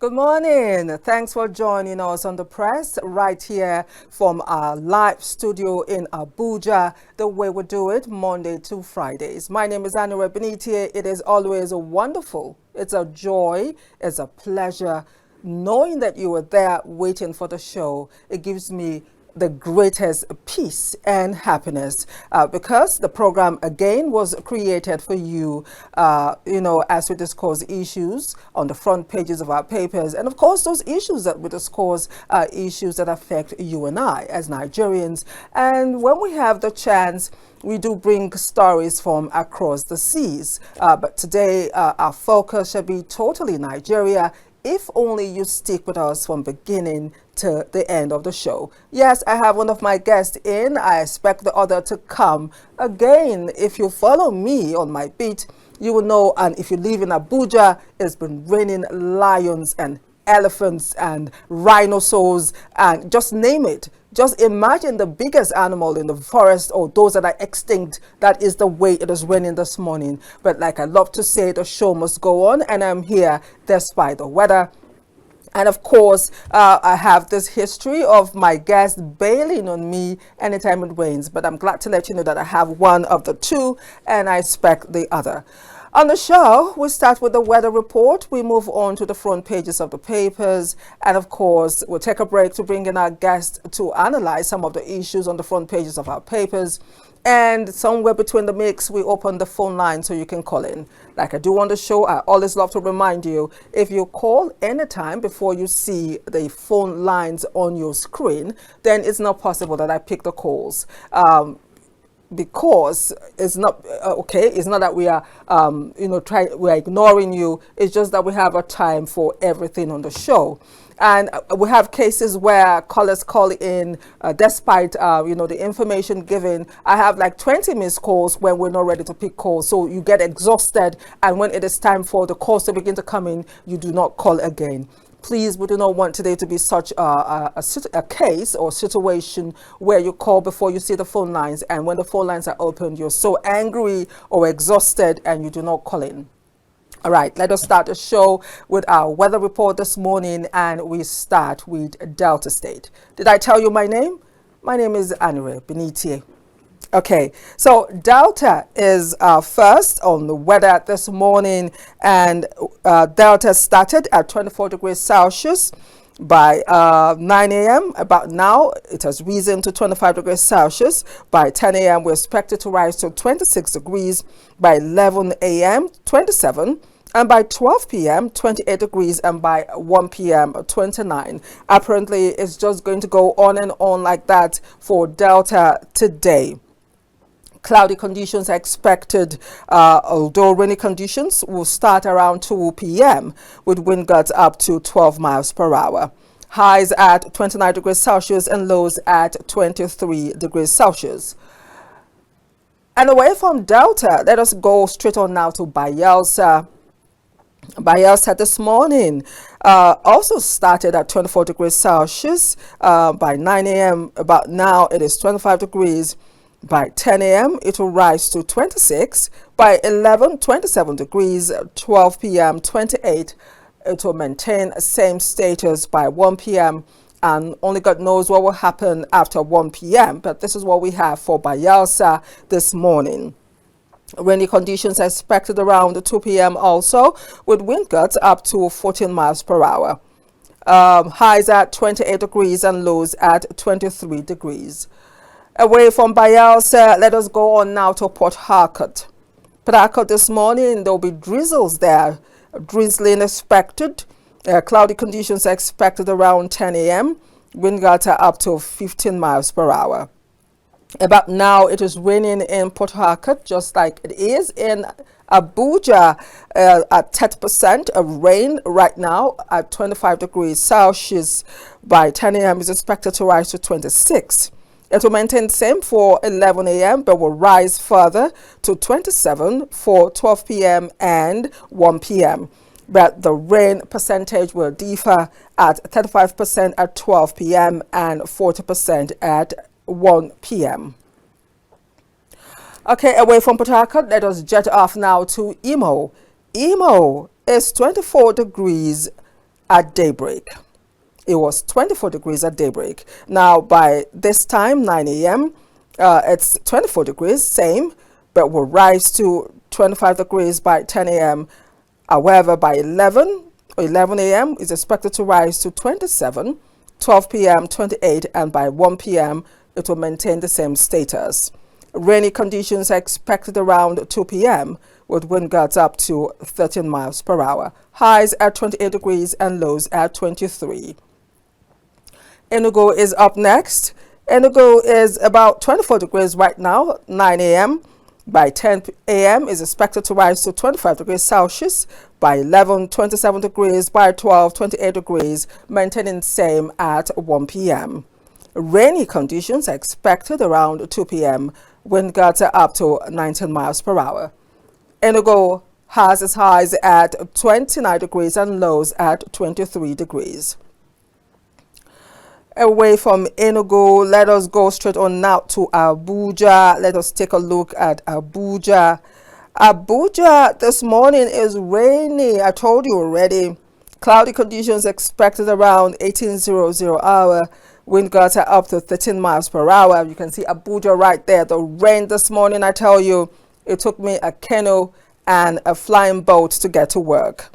Good morning. Thanks for joining us on the press right here from our live studio in Abuja, the way we do it Monday to Fridays. My name is Anire Binitie. It is always wonderful. It's a joy. It's a pleasure knowing that you were there waiting for the show. It gives me the greatest peace and happiness because the program again was created for you, as we discuss issues on the front pages of our papers. And of course, those issues that we discuss are issues that affect you and I as Nigerians. And when we have the chance, we do bring stories from across the seas. But today, our focus shall be totally Nigeria, if only you stick with us from beginning to the end of the show. Yes, I have one of my guests in. I expect the other to come. Again, if you follow me on my beat, you will know, and if you live in Abuja, it's been raining lions and elephants and rhinoceros and just name it. Just imagine the biggest animal in the forest or those that are extinct. That is the way it is raining this morning. But like I love to say, the show must go on, and I'm here despite the weather. And of course, I have this history of my guests bailing on me anytime it rains. But I'm glad to let you know that I have one of the two, and I expect the other. On the show, we start with the weather report. We move on to the front pages of the papers. And of course, we'll take a break to bring in our guests to analyze some of the issues on the front pages of our papers. And somewhere between the mix, we open the phone line so you can call in. Like I do on the show, I always love to remind you, if you call anytime before you see the phone lines on your screen, then it's not possible that I pick the calls. Because it's not okay. It's not that we are, we're ignoring you. It's just that we have a time for everything on the show. And we have cases where callers call in despite, the information given. I have like 20 missed calls when we're not ready to pick calls. So you get exhausted. And when it is time for the calls to begin to come in, you do not call again. Please, we do not want today to be such a case or situation where you call before you see the phone lines, and when the phone lines are open, you're so angry or exhausted and you do not call in. All right, let us start the show with our weather report this morning, and we start with Delta State. Did I tell you my name? My name is Anire Binitie. Okay, so Delta is first on the weather this morning, and Delta started at 24 degrees Celsius by 9 a.m. About now, it has risen to 25 degrees Celsius. By 10 a.m., we expect it to rise to 26 degrees. By 11 a.m., 27. And by 12 p.m., 28 degrees, and by 1 p.m., 29. Apparently, it's just going to go on and on like that for Delta today. Cloudy conditions are expected, although rainy conditions will start around 2 p.m. with wind gusts up to 12 miles per hour. Highs at 29 degrees Celsius and lows at 23 degrees Celsius. And away from Delta, let us go straight on now to Bayelsa. Bayelsa this morning also started at 24 degrees Celsius by 9 a.m. About now, it is 25 degrees. By 10 a.m., it will rise to 26. By 11, 27 degrees. 12 p.m., 28. It will maintain same status by 1 p.m. And only God knows what will happen after 1 p.m. But this is what we have for Bayelsa this morning. Rainy conditions are expected around 2 p.m. also, with wind gusts up to 14 miles per hour. Highs at 28 degrees and lows at 23 degrees. Away from Bayelsa, let us go on now to Port Harcourt. Port Harcourt this morning, there will be drizzles there. Drizzling expected. Cloudy conditions are expected around 10 a.m. Wind gusts are up to 15 miles per hour. About now, it is raining in Port Harcourt, just like it is in Abuja, at 10% of rain right now at 25 degrees Celsius. By 10 a.m., is expected to rise to 26. It will maintain the same for 11 a.m. but will rise further to 27 for 12 p.m. and 1 p.m. But the rain percentage will differ at 35% at 12 p.m. and 40% at 1 p.m. Okay, away from Port Harcourt, let us jet off now to Imo. Imo is 24 degrees at daybreak. It was 24 degrees at daybreak. Now, by this time, 9 a.m., it's 24 degrees, same, but will rise to 25 degrees by 10 a.m. However, by 11 a.m., it's expected to rise to 27, 12 p.m., 28, and by 1 p.m., it will maintain the same status. Rainy conditions are expected around 2 p.m., with wind gusts up to 13 miles per hour. Highs at 28 degrees and lows at 23. Enugu is up next. Enugu is about 24 degrees right now, 9 a.m. By 10 a.m. is expected to rise to 25 degrees Celsius. By 11, 27 degrees. By 12, 28 degrees, maintaining same at 1 p.m. Rainy conditions are expected around 2 p.m. Wind gusts are up to 19 miles per hour. Enugu has its highs at 29 degrees and lows at 23 degrees. Away from Enugu, let us go straight on now to Abuja. Let us take a look at Abuja. Abuja this morning is rainy. I told you already. Cloudy conditions expected around 1800 hour. Wind gusts are up to 13 miles per hour. You can see Abuja right there. The rain this morning, I tell you, it took me a canoe and a flying boat to get to work.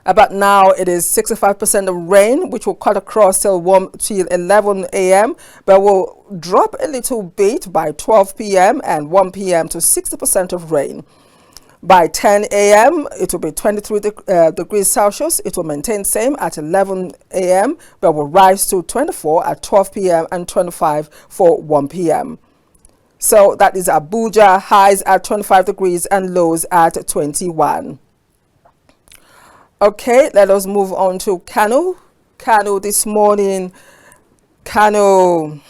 About now, it is 65% of rain, which will cut across till 11 a.m., but will drop a little bit by 12 p.m. and 1 p.m. to 60% of rain. By 10 a.m., it will be 23 degrees Celsius. It will maintain same at 11 a.m., but will rise to 24 at 12 p.m. and 25 for 1 p.m. So that is Abuja, highs at 25 degrees and lows at 21. Okay, let us move on to Kano. Kano this morning. Kano,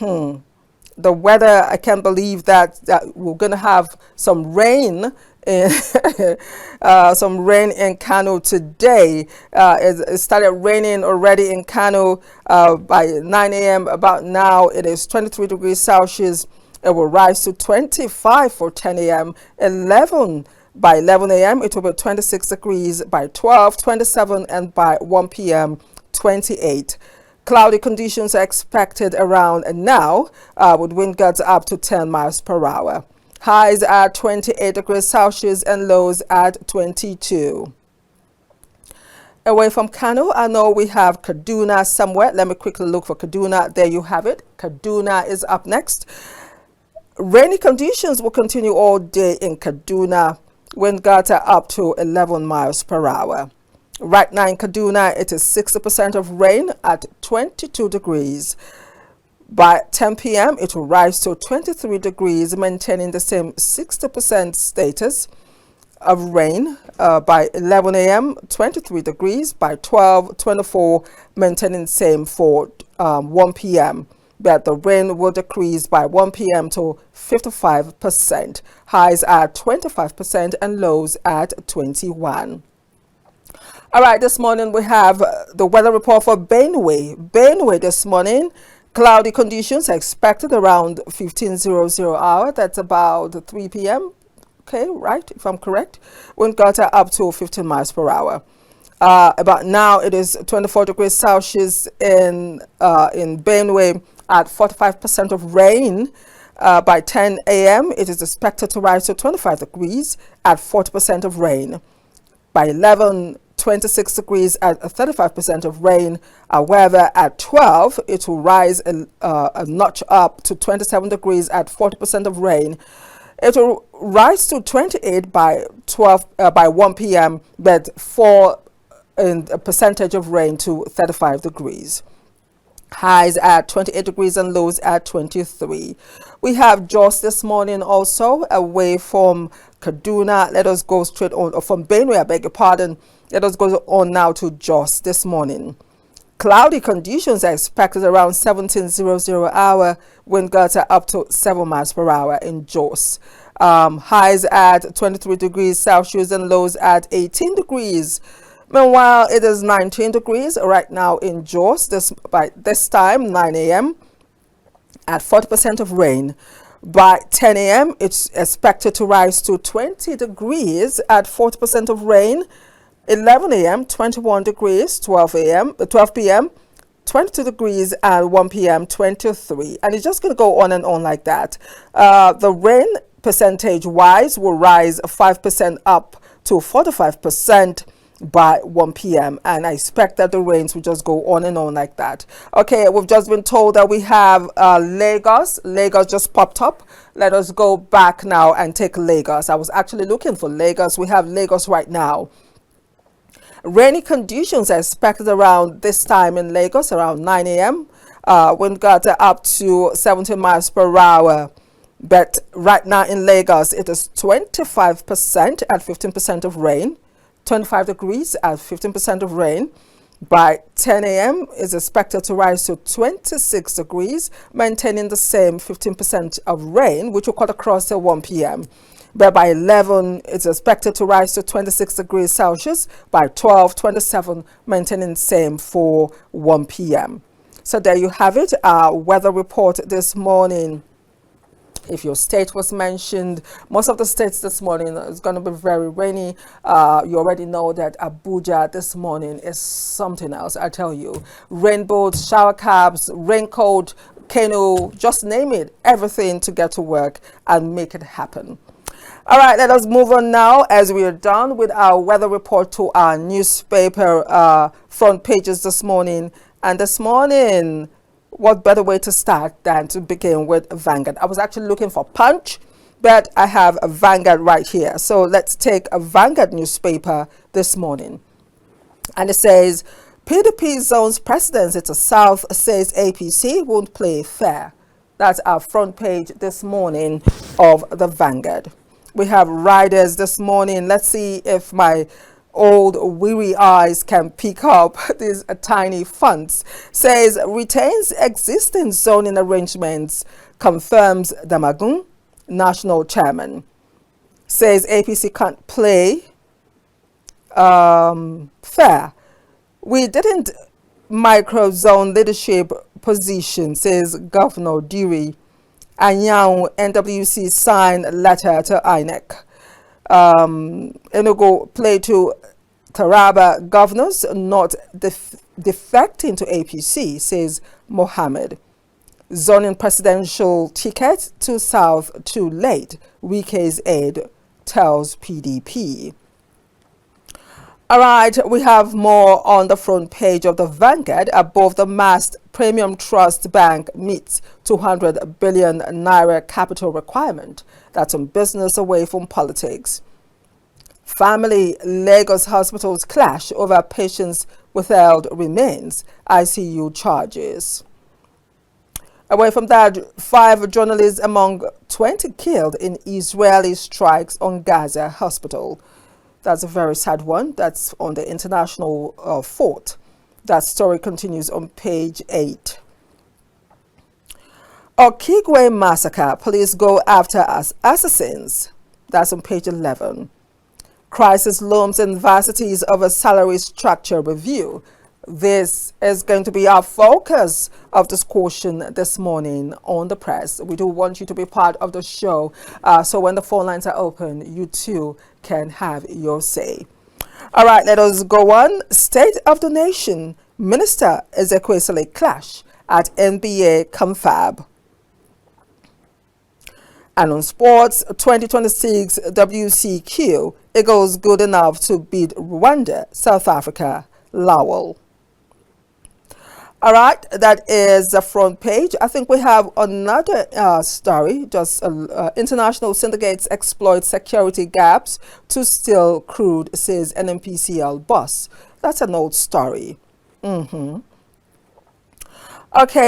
the weather, I can't believe that we're going to have some rain in Kano today. It started raining already in Kano by 9 a.m. About now, it is 23 degrees Celsius. It will rise to 25 for 10 a.m. By 11 a.m., it will be 26 degrees. By 12, 27, and by 1 p.m., 28. Cloudy conditions are expected around now, with wind gusts up to 10 miles per hour. Highs at 28 degrees Celsius and lows at 22. Away from Kano, I know we have Kaduna somewhere. Let me quickly look for Kaduna. There you have it. Kaduna is up next. Rainy conditions will continue all day in Kaduna. Wind gusts are up to 11 miles per hour. Right now in Kaduna, it is 60% of rain at 22 degrees. By 10 p.m., it will rise to 23 degrees, maintaining the same 60% status of rain. By 11 a.m., 23 degrees. By 12, 24, maintaining same for 1 p.m. But the rain will decrease by 1 p.m. to 55%. Highs at 25% and lows at 21. All right, this morning we have the weather report for Benue. Benue this morning, cloudy conditions are expected around 1500 hour. That's about 3 p.m. Okay, right, if I'm correct. Wind gusts are up to 15 miles per hour. About now, it is 24 degrees Celsius in Benue at 45% of rain. By 10 a.m., it is expected to rise to 25 degrees at 40% of rain. By 11, 26 degrees at 35% of rain. However, at 12, it will rise a notch up to 27 degrees at 40% of rain. It will rise to 28 by 1 p.m., but fall in a percentage of rain to 35 degrees. Highs at 28 degrees and lows at 23. We have Jos this morning also, away from Kaduna. Let us go straight on, or from Benue, I beg your pardon. Let us go on now to Jos this morning. Cloudy conditions are expected around 1700 hour. Wind gusts are up to 7 miles per hour in Jos. Highs at 23 degrees Celsius and lows at 18 degrees. Meanwhile, it is 19 degrees right now in Jos. By this time, 9 a.m., at 40% of rain. By 10 a.m., it's expected to rise to 20 degrees at 40% of rain. 11 a.m. 21 degrees, 12 p.m. 22 degrees, and 1 p.m. 23. And it's just going to go on and on like that. The rain percentage wise will rise 5% up to 45% by 1 p.m. and I expect that the rains will just go on and on like that. Okay, we've just been told that we have Lagos. Lagos just popped up. Let us go back now and take Lagos. I was actually looking for Lagos. We have Lagos right now. Rainy conditions are expected around this time in Lagos, around 9 a.m. Wind gusts are up to 70 miles per hour. But right now in Lagos, it is 25% at 15% of rain. 25 degrees at 15% of rain. By 10 a.m. is expected to rise to 26 degrees, maintaining the same 15% of rain, which will cut across to 1 p.m. But by 11, it's expected to rise to 26 degrees Celsius. By 12, 27, maintaining the same for 1 p.m. So there you have it, our weather report this morning. If your state was mentioned, most of the states this morning is going to be very rainy. You already know that Abuja this morning is something else, I tell you. Rainbows, shower cabs, raincoat, canoe, just name it, everything to get to work and make it happen. All right, let us move on now as we are done with our weather report to our newspaper front pages this morning. And this morning, what better way to start than to begin with Vanguard? I was actually looking for Punch, but I have a Vanguard right here. So let's take a Vanguard newspaper this morning. And it says, PDP zones presidency to South, says APC won't play fair. That's our front page this morning of the Vanguard. We have riders this morning. Let's see if my old weary eyes can pick up these tiny fonts. Says retains existing zoning arrangements, confirms Damagun, national chairman. Says APC can't play fair. We didn't micro zone leadership position, says Governor Dewey. And now NWC signed letter to INEC. Enugu play to Taraba governors not defecting to APC, says Mohammed. Zoning presidential ticket to South too late, Wike's aide tells PDP. All right, we have more on the front page of the Vanguard. Above the mast, Premium Trust Bank meets 200 billion naira capital requirement. That's on business away from politics. Family Lagos hospitals clash over patients withheld remains, ICU charges. Away from that, 5 journalists among 20 killed in Israeli strikes on Gaza hospital. That's a very sad one. That's on the international fort. That story continues on page 8. Okigwe massacre. Police go after assassins. That's on page 11. Crisis looms in varsities over salary structure review. This is going to be our focus of discussion this morning on the press. We do want you to be part of the show. So when the phone lines are open, you too can have your say. All right, let us go on. State of the Nation. Minister Ezekwesili clash at NBA Confab. And on sports, 2026 WCQ, Eagles good enough to beat Rwanda, South Africa, Lowell. All right, that is the front page. I think we have another story. Just international syndicates exploit security gaps to steal crude, says NNPCL boss. That's an old story. Okay,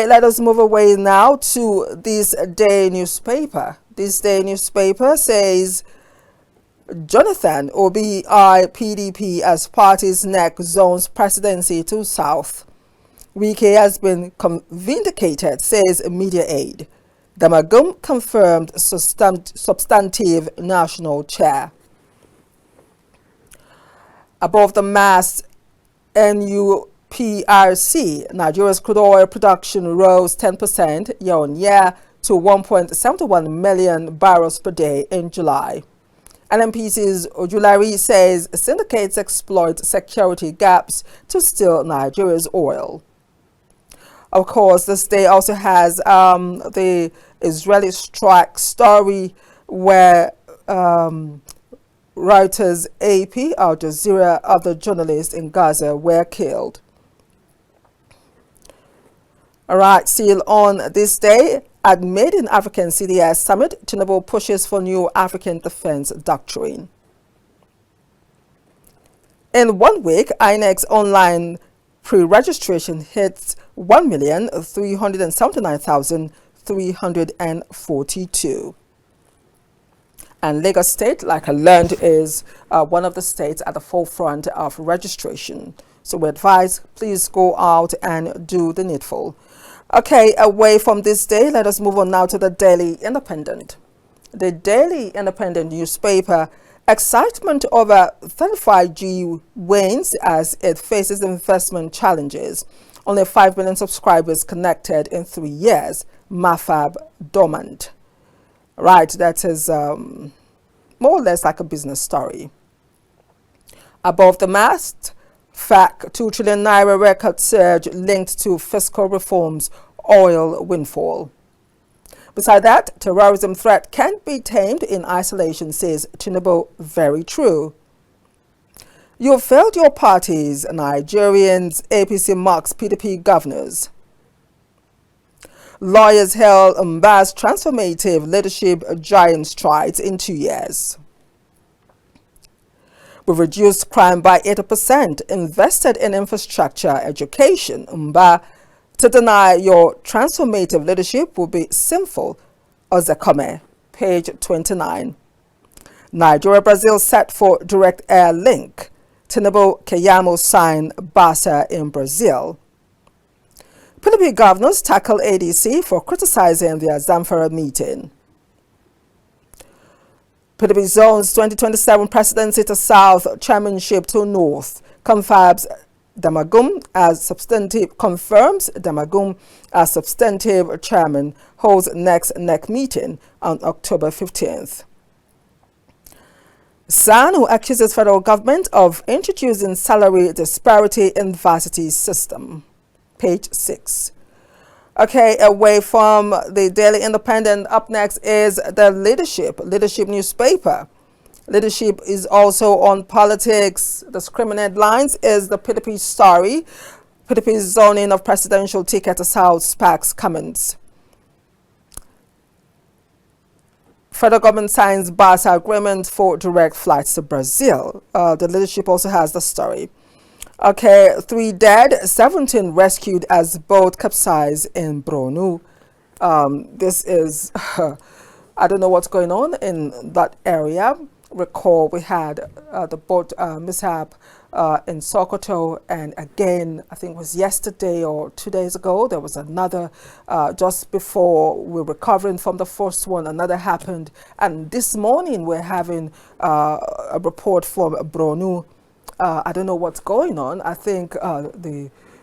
let us move away now to this day newspaper. This day newspaper says Jonathan Obi PDP as party's next zones presidency to South. Wike has been vindicated, says media aide. Damagum confirmed substantive national chair. Above the mast, NUPRC, Nigeria's crude oil production rose 10% year on year to 1.71 million barrels per day in July. NMPC's Ojulari says syndicates exploit security gaps to steal Nigeria's oil. Of course, this day also has the Israeli strike story where Reuters, AP, Al Jazeera, other journalists in Gaza were killed. All right, still on this day, at Made in African CDS Summit, Tinubu pushes for new African defense doctrine. In 1 week, INEC's online pre-registration hits 1,379,342. And Lagos State, like I learned, is one of the states at the forefront of registration. So we advise, please go out and do the needful. Okay, away from this day, let us move on now to the Daily Independent. The Daily Independent newspaper, excitement over 35G wanes as it faces investment challenges. Only 5 million subscribers connected in 3 years. Mafab dormant. Right, that is more or less like a business story. Above the mast, FAC 2 trillion naira record surge linked to fiscal reforms, oil windfall. Beside that, terrorism threat can't be tamed in isolation, says Tinubu. Very true. You failed your parties, Nigerians. APC mocks PDP governors. Lawyers hail Mba's transformative leadership giant strides in 2 years. We've reduced crime by 80%, invested in infrastructure, education. Mba, to deny your transformative leadership will be sinful. Ozekome, page 29. Nigeria-Brazil set for direct air link. Tinubu Keyamo sign Barca in Brazil. PDP governors tackle ADC for criticizing their Zamfara meeting. PDP zones 2027 presidency to south, chairmanship to north. Confirms Damagum as substantive chairman. Holds next NEC meeting on October 15th. San, who accuses federal government of introducing salary disparity in varsity system. Page 6. Okay, away from the Daily Independent, up next is the Leadership newspaper. Leadership is also on politics. The discriminant lines is the PDP story. PDP's zoning of presidential ticket to South sparks comments. Federal government signs Barca agreement for direct flights to Brazil. The Leadership also has the story. Okay, 3 dead, 17 rescued as boat capsized in Bronu. This is, I don't know what's going on in that area. Recall we had the boat mishap in Sokoto, and again, I think it was yesterday or 2 days ago, there was another, just before we were recovering from the first one, another happened. And this morning we're having a report from Bronu. I don't know what's going on. I think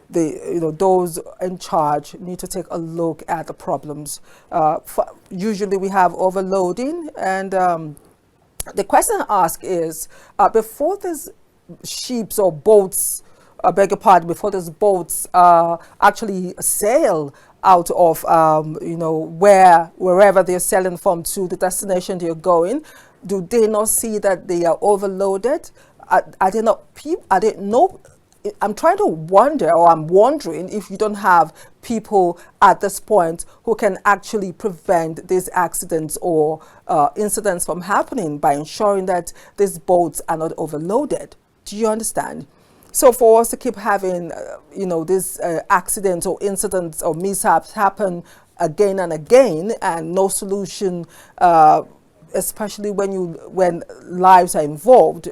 those in charge need to take a look at the problems. Usually we have overloading, and the question I ask is, before these ships or boats, I beg your pardon, before these boats actually sail out of wherever they're sailing from to the destination they're going, do they not see that they are overloaded? I did not know. I'm trying to wonder, or I'm wondering if you don't have people at this point who can actually prevent these accidents or incidents from happening by ensuring that these boats are not overloaded. Do you understand? So for us to keep having, these accidents or incidents or mishaps happen again and again, and no solution, especially when lives are involved.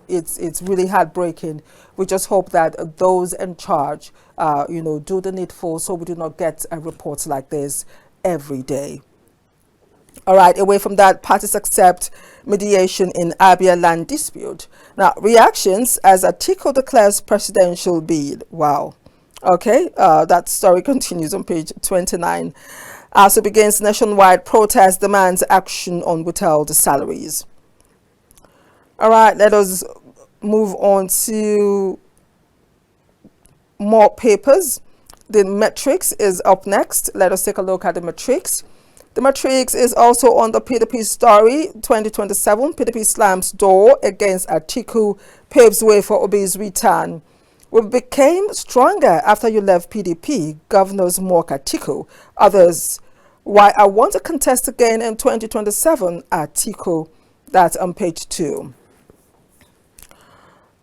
It's really heartbreaking. We just hope that those in charge, do the needful so we do not get reports like this every day. All right, away from that, parties accept mediation in Abia land dispute. Now, reactions as Atiku declares presidential bid. Wow. Okay, that story continues on page 29. ASUU begins nationwide protest, demands action on withheld salaries. All right, let us move on to more papers. The matrix is up next. Let us take a look at the matrix. The matrix is also on the PDP story. 2027, PDP slams door against Atiku, paves way for Obi's return. We became stronger after you left PDP, governors mock Atiku. Others, why I want to contest again in 2027, Atiku. That's on page 2.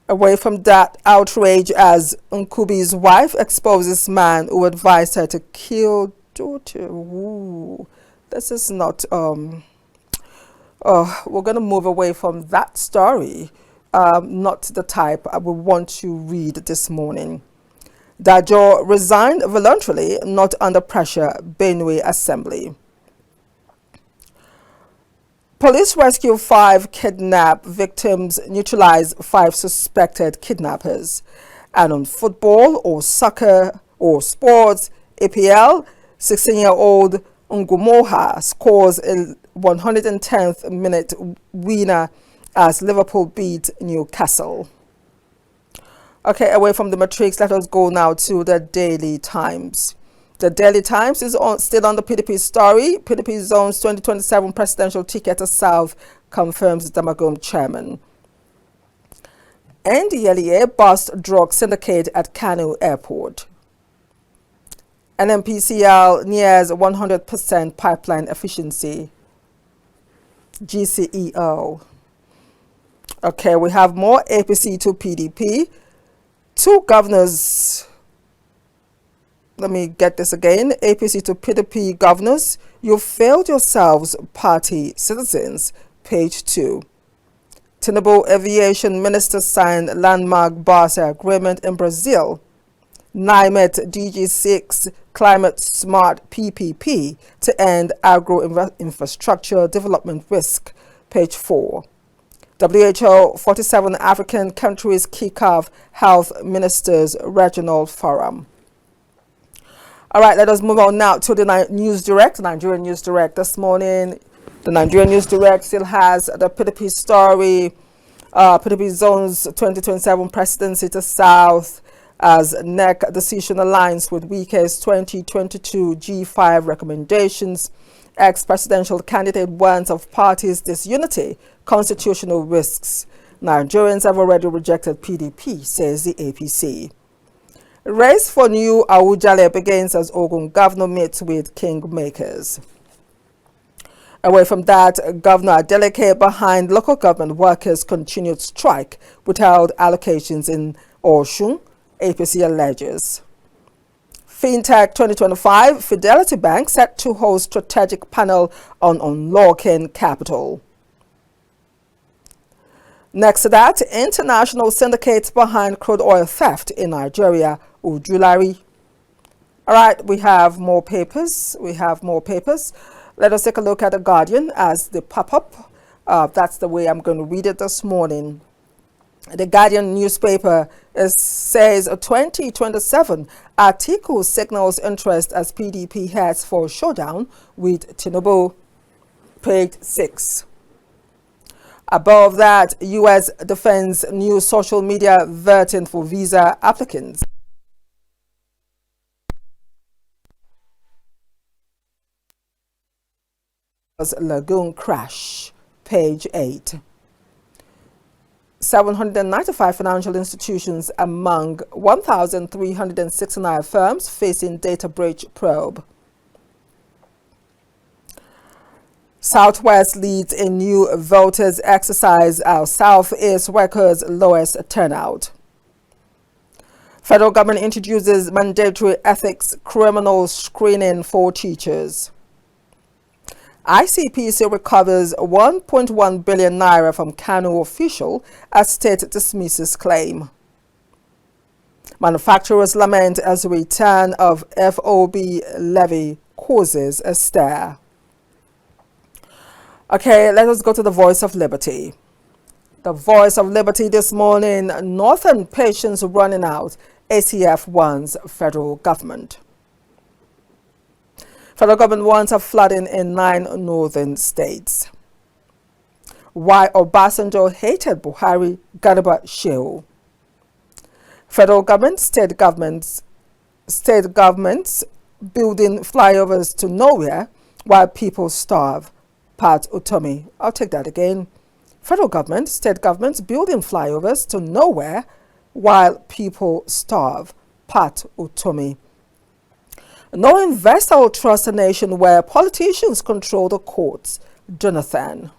Away from that outrage as Nkubi's wife exposes man who advised her to kill daughter. Ooh, this is not, we're going to move away from that story. Not the type I would want to read this morning. Dajo resigned voluntarily, not under pressure, Benue Assembly. Police rescue 5 kidnap victims, neutralize 5 suspected kidnappers. And on football or soccer or sports, APL, 16-year-old Ngumoha scores a 110th minute winner as Liverpool beat Newcastle. Okay, away from the matrix, let us go now to the Daily Times. The Daily Times is still on the PDP story. PDP zones 2027 presidential ticket to South, confirms Damagum chairman. NDLEA bust drug syndicate at Kanu Airport. NMPCL nears 100% pipeline efficiency. GCEO. Okay, we have more APC to PDP. 2 governors. Let me get this again. APC to PDP governors. You failed yourselves, party citizens. Page 2. Tinubu aviation minister signed landmark BASA agreement in Brazil. NIMET DG6 climate smart PPP to end agro-infrastructure development risk. Page 4. WHO 47 African countries kick off health ministers regional forum. All right, let us move on now to the News Direct, Nigerian News Direct this morning. The Nigerian News Direct still has the PDP story. PDP zones 2027 presidency to South as NEC decision aligns with Wike's 2022 G5 recommendations. Ex-presidential candidate warns of parties' disunity, constitutional risks. Nigerians have already rejected PDP, says the APC. Race for new Awujale begins as Ogun governor meets with kingmakers. Away from that, Governor Adeleke behind local government workers' continued strike, withheld allocations in Osun, APC alleges. FinTech 2025, Fidelity Bank set to host strategic panel on unlocking capital. Next to that, international syndicates behind crude oil theft in Nigeria, Ujulari. All right, we have more papers. Let us take a look at The Guardian as they pop up. That's the way I'm going to read it this morning. The Guardian newspaper says 2027 Atiku signals interest as PDP heads for showdown with Tinubu. Page 6. Above that, U.S. defends new social media vetting for visa applicants. Lagoon crash. Page 8. 795 financial institutions among 1,369 firms facing data breach probe. Southwest leads in new voters exercise as Southeast records lowest turnout. Federal government introduces mandatory ethics criminal screening for teachers. ICPC recovers 1.1 billion naira from Kano official as state dismisses claim. Manufacturers lament as return of FOB levy causes a stir. Okay, let us go to the Voice of Liberty. The Voice of Liberty this morning, Northern patients running out, ACF warns federal government. Federal government warns of flooding in 9 northern states. Why Obasanjo hated Buhari, Garba Shehu. Federal government, state governments building flyovers to nowhere while people starve. Pat Utomi. I'll take that again. Federal government, state governments building flyovers to nowhere while people starve. Pat Utomi. No investor will trust a nation where politicians control the courts. Jonathan.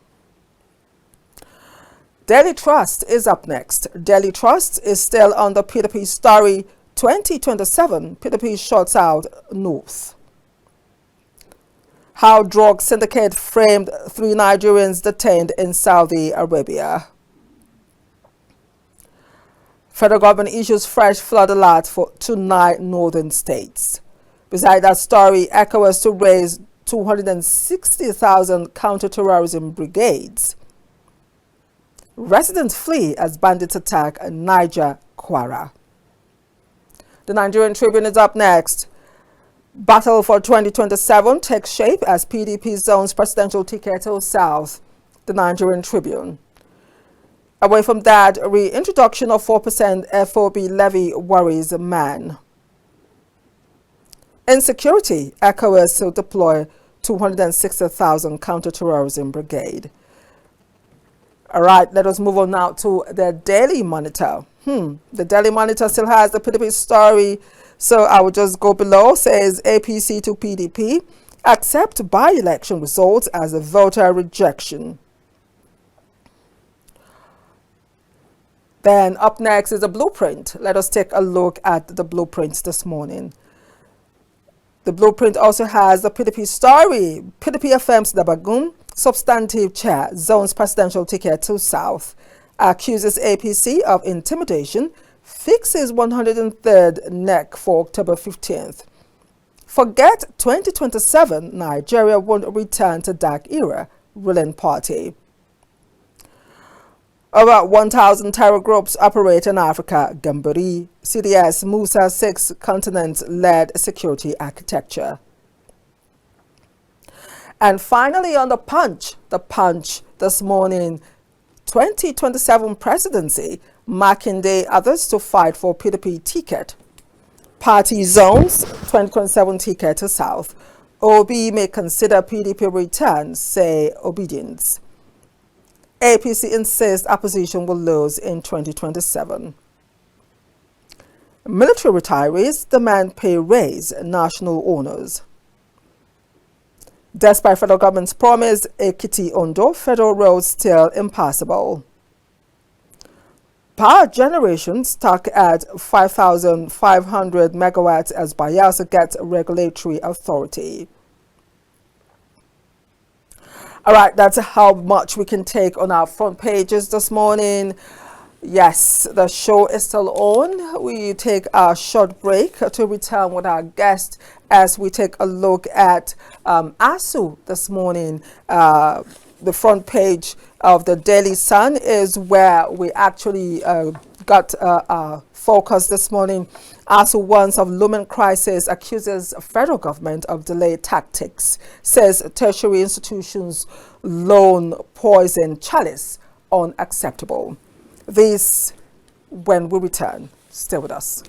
Daily Trust is up next. Daily Trust is still on the PDP story 2027. PDP shuts out North. How drug syndicate framed 3 Nigerians detained in Saudi Arabia. Federal government issues fresh flood alert to 9 northern states. Beside that story, ECOWAS to raise 260,000 counter-terrorism brigades. Residents flee as bandits attack Niger, Kwara. The Nigerian Tribune is up next. Battle for 2027 takes shape as PDP zones presidential ticket to South. The Nigerian Tribune. Away from that, reintroduction of 4% FOB levy worries man. Insecurity, ECOWAS to deploy 260,000 counter-terrorism brigade. All right, let us move on now to the Daily Monitor. The Daily Monitor still has the PDP story, so I will just go below. Says APC to PDP, accept by-election results as a voter rejection. Then up next is a blueprint. Let us take a look at the blueprints this morning. The blueprint also has the PDP story. PDP affirms Dabagun, substantive chair, zones presidential ticket to South. Accuses APC of intimidation, fixes 103rd neck for October 15th. Forget 2027, Nigeria won't return to dark era, ruling party. About 1,000 terror groups operate in Africa. Gambari, CDS, Musa 6 continent-led security architecture. And finally on the Punch this morning, 2027 presidency, Makinde others to fight for PDP ticket. Party zones, 2027 ticket to South. OB may consider PDP return, say obedience. APC insists opposition will lose in 2027. Military retirees demand pay raise, national honors. Despite federal government's promise, Ekiti Ondo federal roads still impassable. Power generation stuck at 5,500 megawatts as Bayelsa gets regulatory authority. All right, that's how much we can take on our front pages this morning. Yes, the show is still on. We take a short break to return with our guest as we take a look at ASUU this morning. The front page of the Daily Sun is where we actually got focus this morning. ASUU warns of looming crisis, accuses federal government of delayed tactics, says tertiary institutions loan poison chalice unacceptable. This when we return. Stay with us.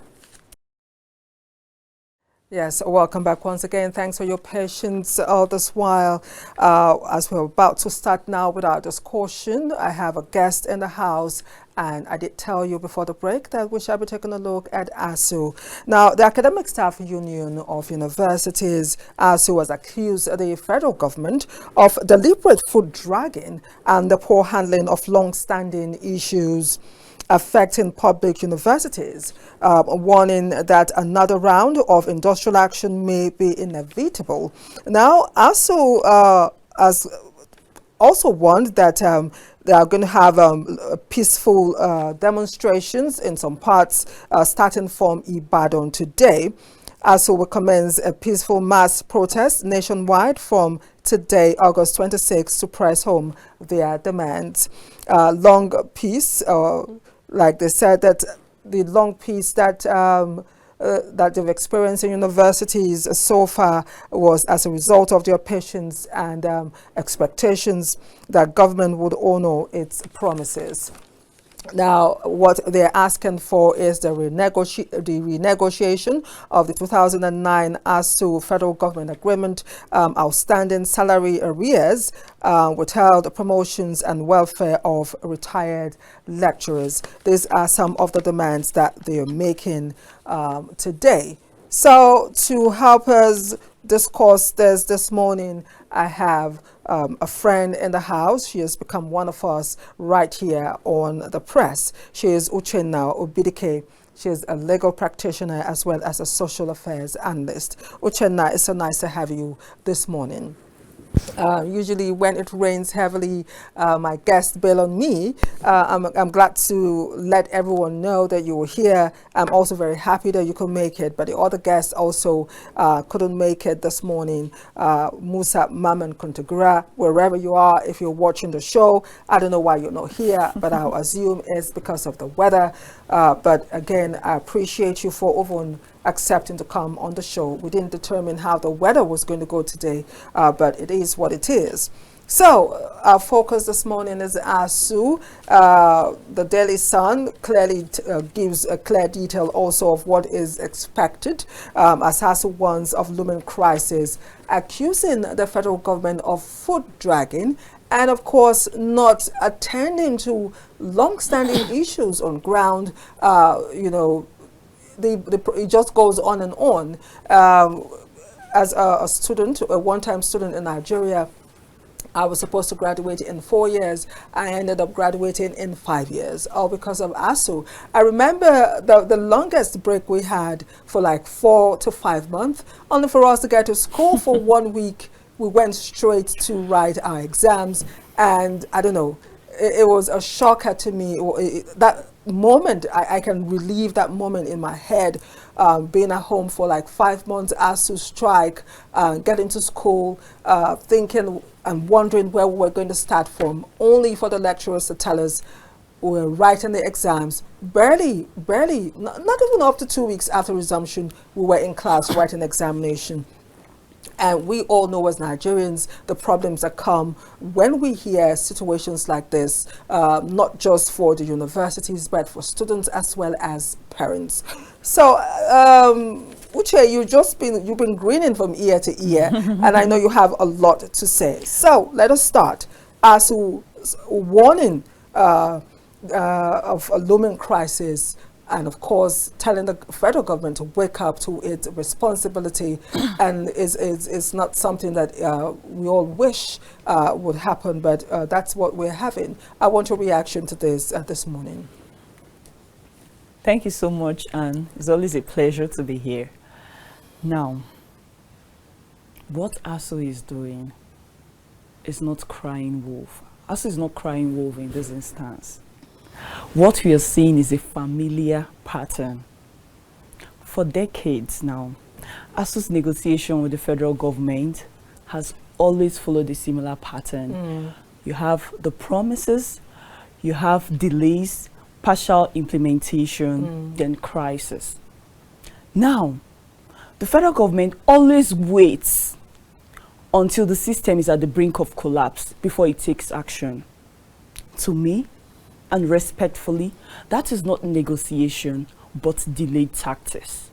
Yes, welcome back once again. Thanks for your patience all this while. As we're about to start now with our discussion, I have a guest in the house, and I did tell you before the break that we shall be taking a look at ASUU. Now, the Academic Staff Union of Universities, ASUU, has accused the federal government of deliberate foot dragging and the poor handling of long-standing issues affecting public universities, warning that another round of industrial action may be inevitable. Now, ASUU has also warned that they are going to have peaceful demonstrations in some parts, starting from Ibadan today. ASUU will commence a peaceful mass protest nationwide from today, August 26, to press home their demands. Long peace, like they said, that the long peace that that they've experienced in universities so far was as a result of their patience and expectations that government would honor its promises. Now, what they're asking for is the renegotiation of the 2009 ASUU federal government agreement, outstanding salary arrears, withheld promotions and welfare of retired lecturers. These are some of the demands that they're making today. So to help us discuss this morning, I have a friend in the house. She has become one of us right here on the press. She is Uchenna Obidike. She is a legal practitioner as well as a social affairs analyst. Uchenna, it's so nice to have you this morning. Usually when it rains heavily, my guests bail on me. I'm glad to let everyone know that you were here. I'm also very happy that you could make it, but the other guests also couldn't make it this morning. Musa, Maman, Kuntagra, wherever you are, if you're watching the show, I don't know why you're not here, but I'll assume it's because of the weather. But again, I appreciate you for even accepting to come on the show. We didn't determine how the weather was going to go today, but it is what it is. So our focus this morning is ASUU. The Daily Sun clearly gives a clear detail also of what is expected as ASUU warns of looming crisis, accusing the federal government of foot dragging and of course not attending to long-standing issues on ground. It just goes on and on. As a student, a one-time student in Nigeria, I was supposed to graduate in 4 years. I ended up graduating in 5 years, all because of ASUU. I remember the longest break we had for like 4 to 5 months, only for us to get to school for 1 week. We went straight to write our exams, and I don't know, it was a shocker to me. That moment, I can relive that moment in my head, being at home for like 5 months, ASUU strike, getting to school, thinking and wondering where we were going to start from, only for the lecturers to tell us we were writing the exams. Barely, not even up to 2 weeks after resumption, we were in class writing examination. And we all know as Nigerians the problems that come when we hear situations like this, not just for the universities, but for students as well as parents. So, Uche, you've been grinning from ear to ear, and I know you have a lot to say. So let us start. ASUU's warning of a looming crisis, and of course telling the federal government to wake up to its responsibility, and is not something that we all wish would happen, but that's what we're having. I want your reaction to this this morning. Thank you so much, and it's always a pleasure to be here. Now, what ASUU is doing is not crying wolf. ASUU is not crying wolf in this instance. What we are seeing is a familiar pattern. For decades now, ASUU's negotiation with the federal government has always followed a similar pattern. You have the promises, you have delays, partial implementation, then crisis. Now, the federal government always waits until the system is at the brink of collapse before it takes action. To me, and respectfully, that is not negotiation, but delayed tactics.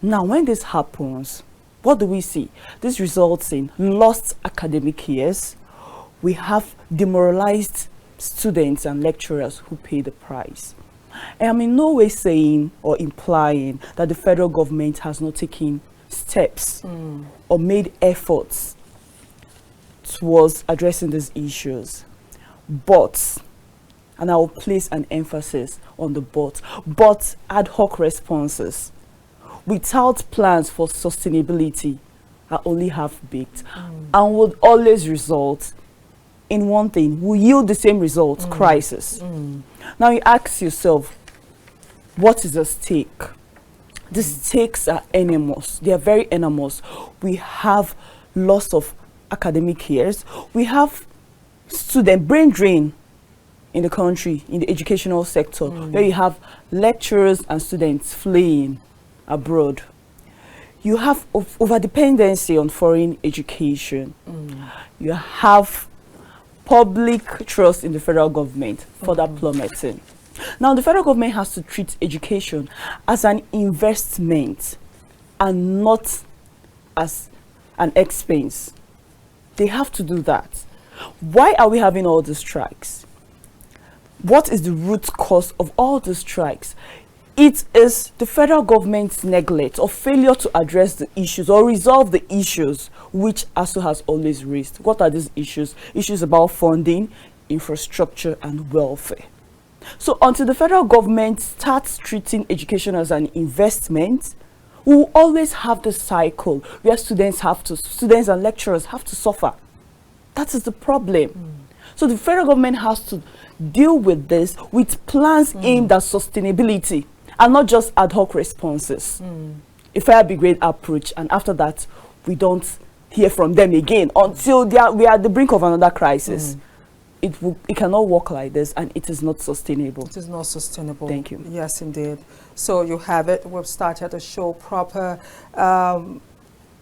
Now, when this happens, what do we see? This results in lost academic years. We have demoralized students and lecturers who pay the price. And I'm in no way saying or implying that the federal government has not taken steps or made efforts towards addressing these issues. But, and I will place an emphasis on the but ad hoc responses without plans for sustainability are only half-baked and would always result in one thing, will yield the same result, crisis. Now you ask yourself, what is at stake? The stakes are enormous. They are very enormous. We have loss of academic years. We have student brain drain in the country, in the educational sector, where you have lecturers and students fleeing. abroad, you have over-dependency on foreign education. You have public trust in the federal government further plummeting. Now, the federal government has to treat education as an investment and not as an expense. They have to do that. Why are we having all these strikes? What is the root cause of all the strikes? It is the federal government's neglect or failure to address the issues or resolve the issues which ASUU has always raised. What are these issues? Issues about funding, infrastructure, and welfare. So until the federal government starts treating education as an investment, we will always have the cycle where students and lecturers have to suffer. That is the problem. So the federal government has to deal with this with plans aimed at sustainability and not just ad hoc responses. A fair brigade approach, and after that, we don't hear from them again until we are at the brink of another crisis. It cannot work like this, and it is not sustainable. It is not sustainable. Thank you. Yes, indeed. So you have it. We've started the show proper.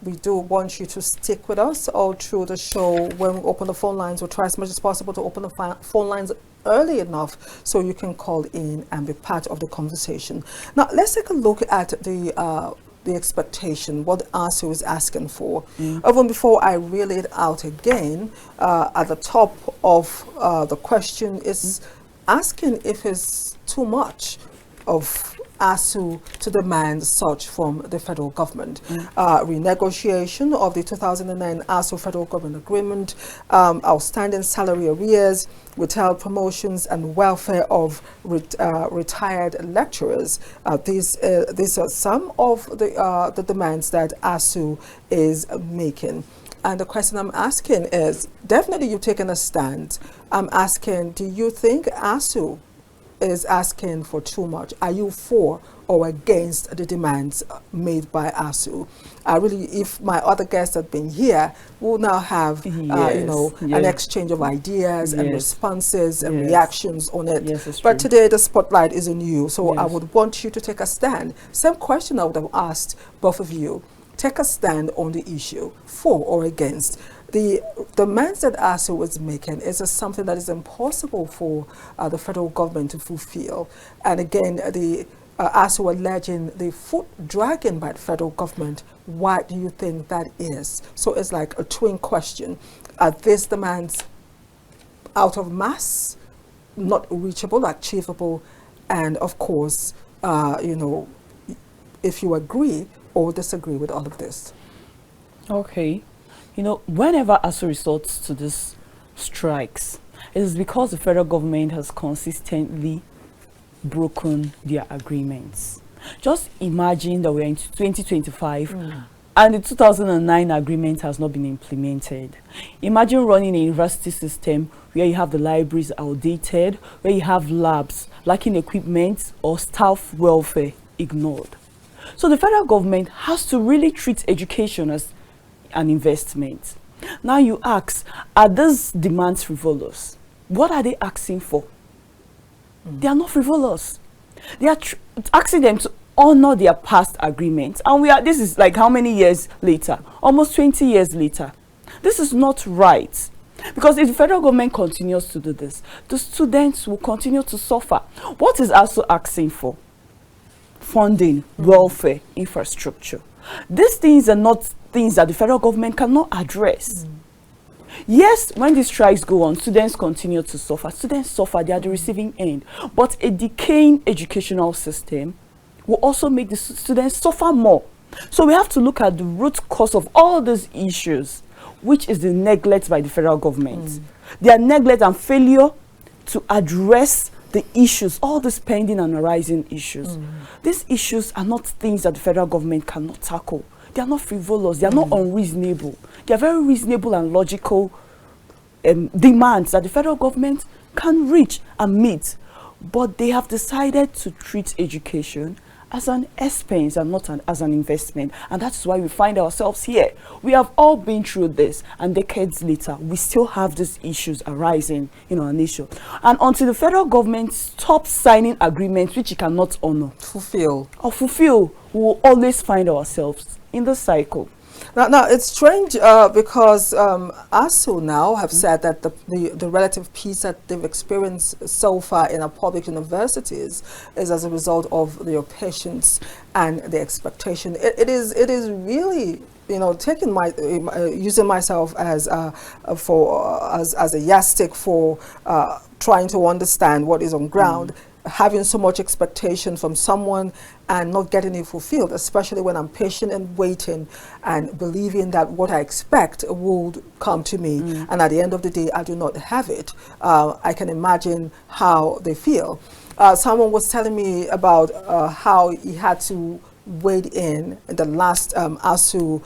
We do want you to stick with us all through the show. When we open the phone lines, we'll try as much as possible to open the phone lines early enough so you can call in and be part of the conversation. Now, let's take a look at the expectation, what ASUU is asking for. Even before I reel it out again, at the top of the question is asking if it's too much of ASUU to demand such from the federal government. Renegotiation of the 2009 ASUU federal government agreement, outstanding salary arrears, withheld promotions, and welfare of retired lecturers. These are some of the demands that ASUU is making. And the question I'm asking is, definitely you've taken a stand. I'm asking, do you think ASUU is asking for too much? Are you for or against the demands made by ASUU? Really, if my other guests had been here, we'll now have an exchange of ideas and responses and reactions on it. But today the spotlight is on you, so I would want you to take a stand. Same question I would have asked both of you. Take a stand on the issue, for or against. The demands that ASUU is making is something that is impossible for the federal government to fulfill. And again, the ASUU alleging the foot dragging by the federal government. Why do you think that is? So it's like a twin question. Are these demands out of mass, not reachable, achievable? And of course, if you agree or disagree with all of this. Okay. Whenever ASUU resorts to these strikes, it is because the federal government has consistently broken their agreements. Just imagine that we're in 2025 and the 2009 agreement has not been implemented. Imagine running a university system where you have the libraries outdated, where you have labs lacking equipment or staff welfare ignored. So the federal government has to really treat education as an investment. Now you ask, are these demands frivolous? What are they asking for? They are not frivolous. They are asking them to honor their past agreements. And this is like how many years later? Almost 20 years later. This is not right. Because if the federal government continues to do this, the students will continue to suffer. What is ASUU asking for? Funding, welfare, infrastructure. These things are not things that the federal government cannot address. Yes, when these strikes go on, students continue to suffer. Students suffer, they are the receiving end. But a decaying educational system will also make the students suffer more. So we have to look at the root cause of all these issues, which is the neglect by the federal government. Their neglect and failure to address the issues, all the pending and arising issues. These issues are not things that the federal government cannot tackle. They are not frivolous, they are not unreasonable. They are very reasonable and logical demands that the federal government can reach and meet. But they have decided to treat education as an expense and not as an investment. And that's why we find ourselves here. We have all been through this, and decades later, we still have these issues arising in our nation. And until the federal government stops signing agreements which it cannot honor, fulfill, we will always find ourselves in the cycle. Now it's strange because ASUU now have said that the relative peace that they've experienced so far in our public universities is as a result of their patience and the expectation. It is really, you know, taking using myself as a yardstick for trying to understand what is on ground. Having so much expectation from someone and not getting it fulfilled, especially when I'm patient and waiting and believing that what I expect would come to me, and at the end of the day I do not have it. I can imagine how they feel. Someone was telling me about how he had to wade in the last ASUU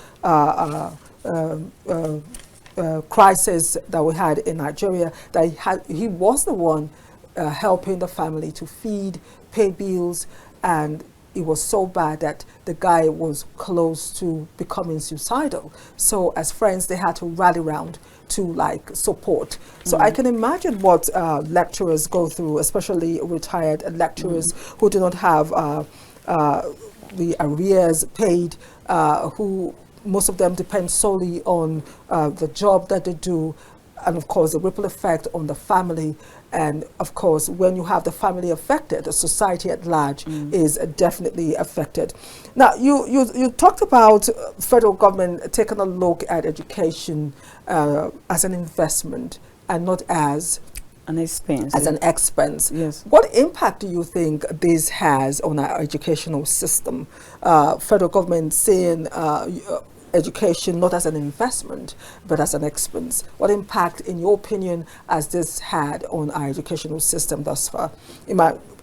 crisis that we had in Nigeria, that he was the one helping the family to feed, pay bills, and it was so bad that the guy was close to becoming suicidal. So as friends, they had to rally around to like support. So I can imagine what lecturers go through, especially retired lecturers who do not have the arrears paid, who most of them depend solely on the job that they do, and of course the ripple effect on the family. And of course, when you have the family affected, the society at large is definitely affected. Now, you talked about federal government taking a look at education as an investment and not as an expense. As an expense. Yes. What impact do you think this has on our educational system? Federal government saying education not as an investment but as an expense. What impact, in your opinion, has this had on our educational system thus far?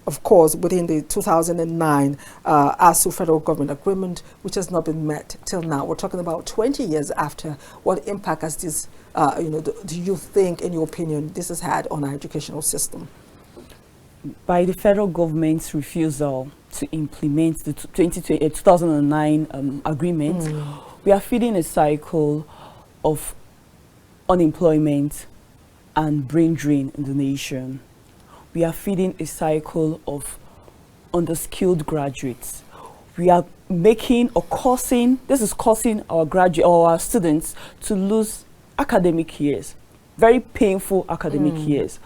Of course, within the 2009 ASUU federal government agreement, which has not been met till now. We're talking about 20 years after. What impact has this, do you think, in your opinion, this has had on our educational system? By the federal government's refusal to implement the 2009 agreement, we are feeding a cycle of unemployment and brain drain in the nation. We are feeding a cycle of underskilled graduates. We are making or causing our students to lose academic years, very painful academic years.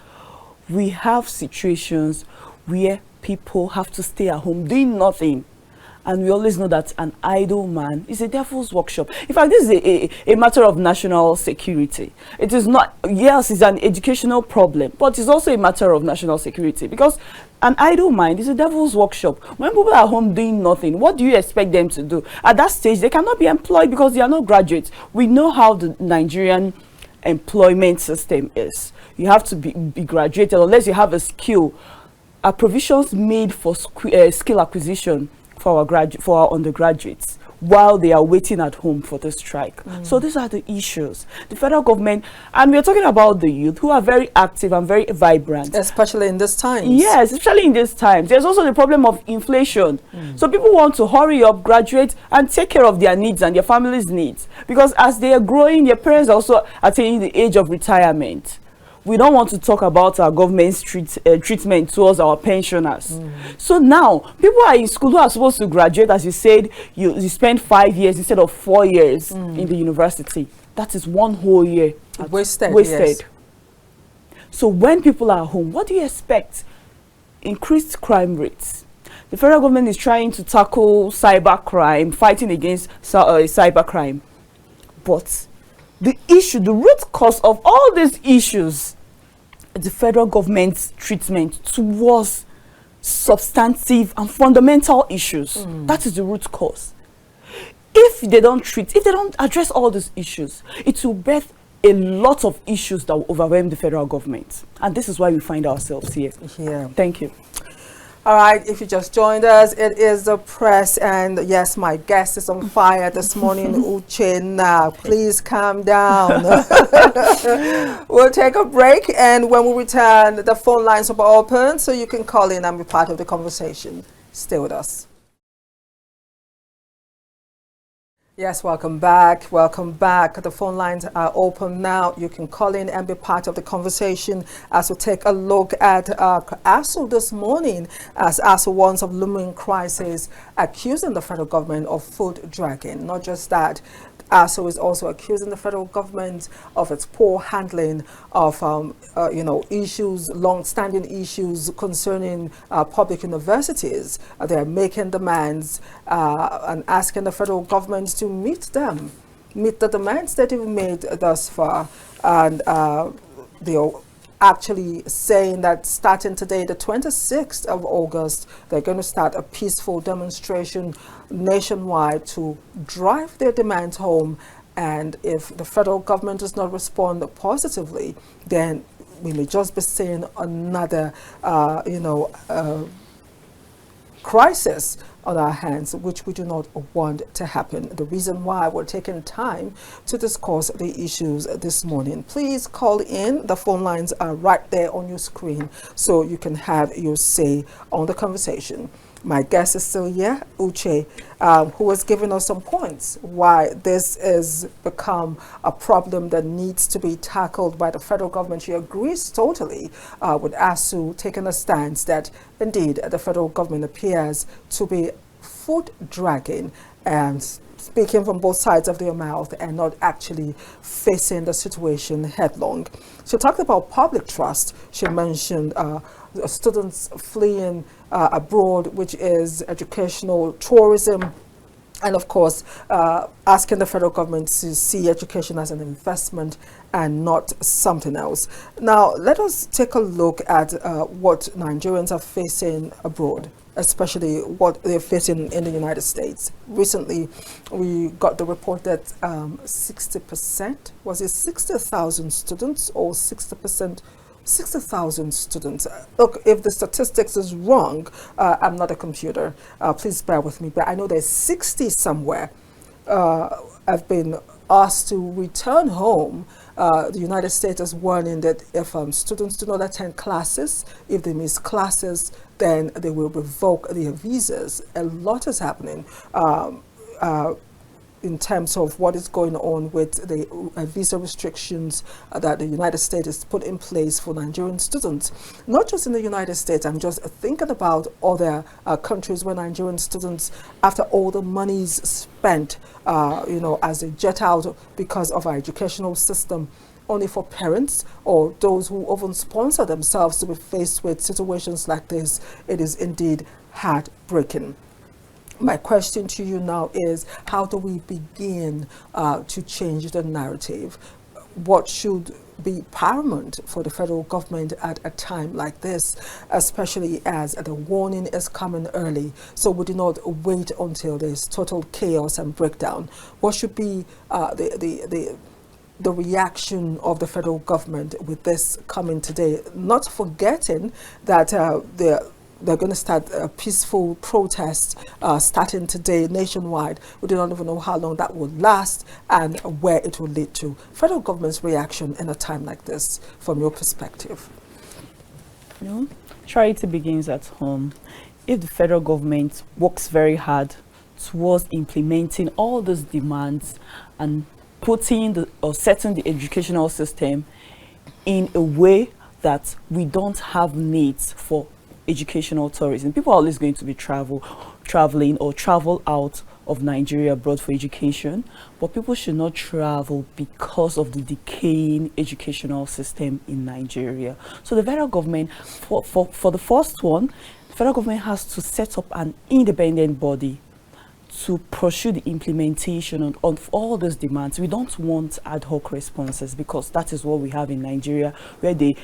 We have situations where people have to stay at home doing nothing. And we always know that an idle man is a devil's workshop. In fact, this is a matter of national security. It is not, yes, it's an educational problem, but it's also a matter of national security, because an idle mind is a devil's workshop. When people are home doing nothing, what do you expect them to do? At that stage, they cannot be employed because they are not graduates. We know how the Nigerian employment system is. You have to be graduated unless you have a skill. Are provisions made for skill acquisition for our undergraduates while they are waiting at home for the strike? So these are the issues. The federal government, and we're talking about the youth who are very active and very vibrant. Especially in this time. Yes, especially in these times. There's also the problem of inflation. So people want to hurry up, graduate, and take care of their needs and their family's needs. Because as they are growing, their parents are also attaining the age of retirement. We don't want to talk about our government's treatment towards our pensioners. So now, people are in school who are supposed to graduate, as you said, you spend 5 years instead of 4 years in the university. That is 1 whole year. Wasted. Yes. So when people are home, what do you expect? Increased crime rates. The federal government is trying to tackle cyber crime, fighting against cyber crime. But the issue, the root cause of all these issues, the federal government's treatment towards substantive and fundamental issues. That is the root cause. If they don't address all these issues, it will birth a lot of issues that will overwhelm the federal government. And this is why we find ourselves here. Thank you. All right, if you just joined us, it is the press, and yes, my guest is on fire this morning, Uchenna. Please calm down. We'll take a break, and when we return, the phone lines will be open, so you can call in and be part of the conversation. Stay with us. Yes, welcome back. Welcome back. The phone lines are open now. You can call in and be part of the conversation as we take a look at ASUU this morning, as ASUU warns of looming crisis, accusing the federal government of food dragging. Not just that, ASUU is also accusing the federal government of its poor handling of, issues, long-standing issues concerning public universities. They are making demands and asking the federal government to meet the demands that they've made thus far. And they are actually saying that starting today, the 26th of August, they're going to start a peaceful demonstration nationwide to drive their demands home. And if the federal government does not respond positively, then we may just be seeing another, crisis on our hands, which we do not want to happen. The reason why we're taking time to discuss the issues this morning. Please call in. The phone lines are right there on your screen, so you can have your say on the conversation. My guest is still here, Uche, who has given us some points why this has become a problem that needs to be tackled by the federal government. She agrees totally with ASUU taking a stance that indeed the federal government appears to be foot dragging and speaking from both sides of their mouth and not actually facing the situation headlong. She talked about public trust. She mentioned students fleeing abroad, which is educational tourism, and of course asking the federal government to see education as an investment and not something else. Now let us take a look at what Nigerians are facing abroad, especially what they're facing in the United States. Recently, we got the report that 60%, was it 60,000 students or 60%? 60,000 students. Look, if the statistics is wrong, I'm not a computer. Please bear with me, but I know there's 60 somewhere have been asked to return home. The United States is warning that if students do not attend classes, if they miss classes, then they will revoke their visas. A lot is happening in terms of what is going on with the visa restrictions that the United States has put in place for Nigerian students. Not just in the United States, I'm just thinking about other countries where Nigerian students, after all the monies spent, as they jet out because of our educational system, only for parents or those who often sponsor themselves to be faced with situations like this, it is indeed heartbreaking. My question to you now is, how do we begin to change the narrative? What should be paramount for the federal government at a time like this, especially as the warning is coming early, so we do not wait until there's total chaos and breakdown? What should be the reaction of the federal government with this coming today? Not forgetting that they're going to start a peaceful protest starting today nationwide. We do not even know how long that will last and where it will lead to. Federal government's reaction in a time like this, from your perspective? Charity begins at home. If the federal government works very hard towards implementing all those demands and setting the educational system in a way that we don't have needs for educational tourism. People are always going to be traveling or travel out of Nigeria abroad for education, but people should not travel because of the decaying educational system in Nigeria. So the federal government, for the first one, the federal government has to set up an independent body to pursue the implementation of all those demands. We don't want ad hoc responses, because that is what we have in Nigeria, where they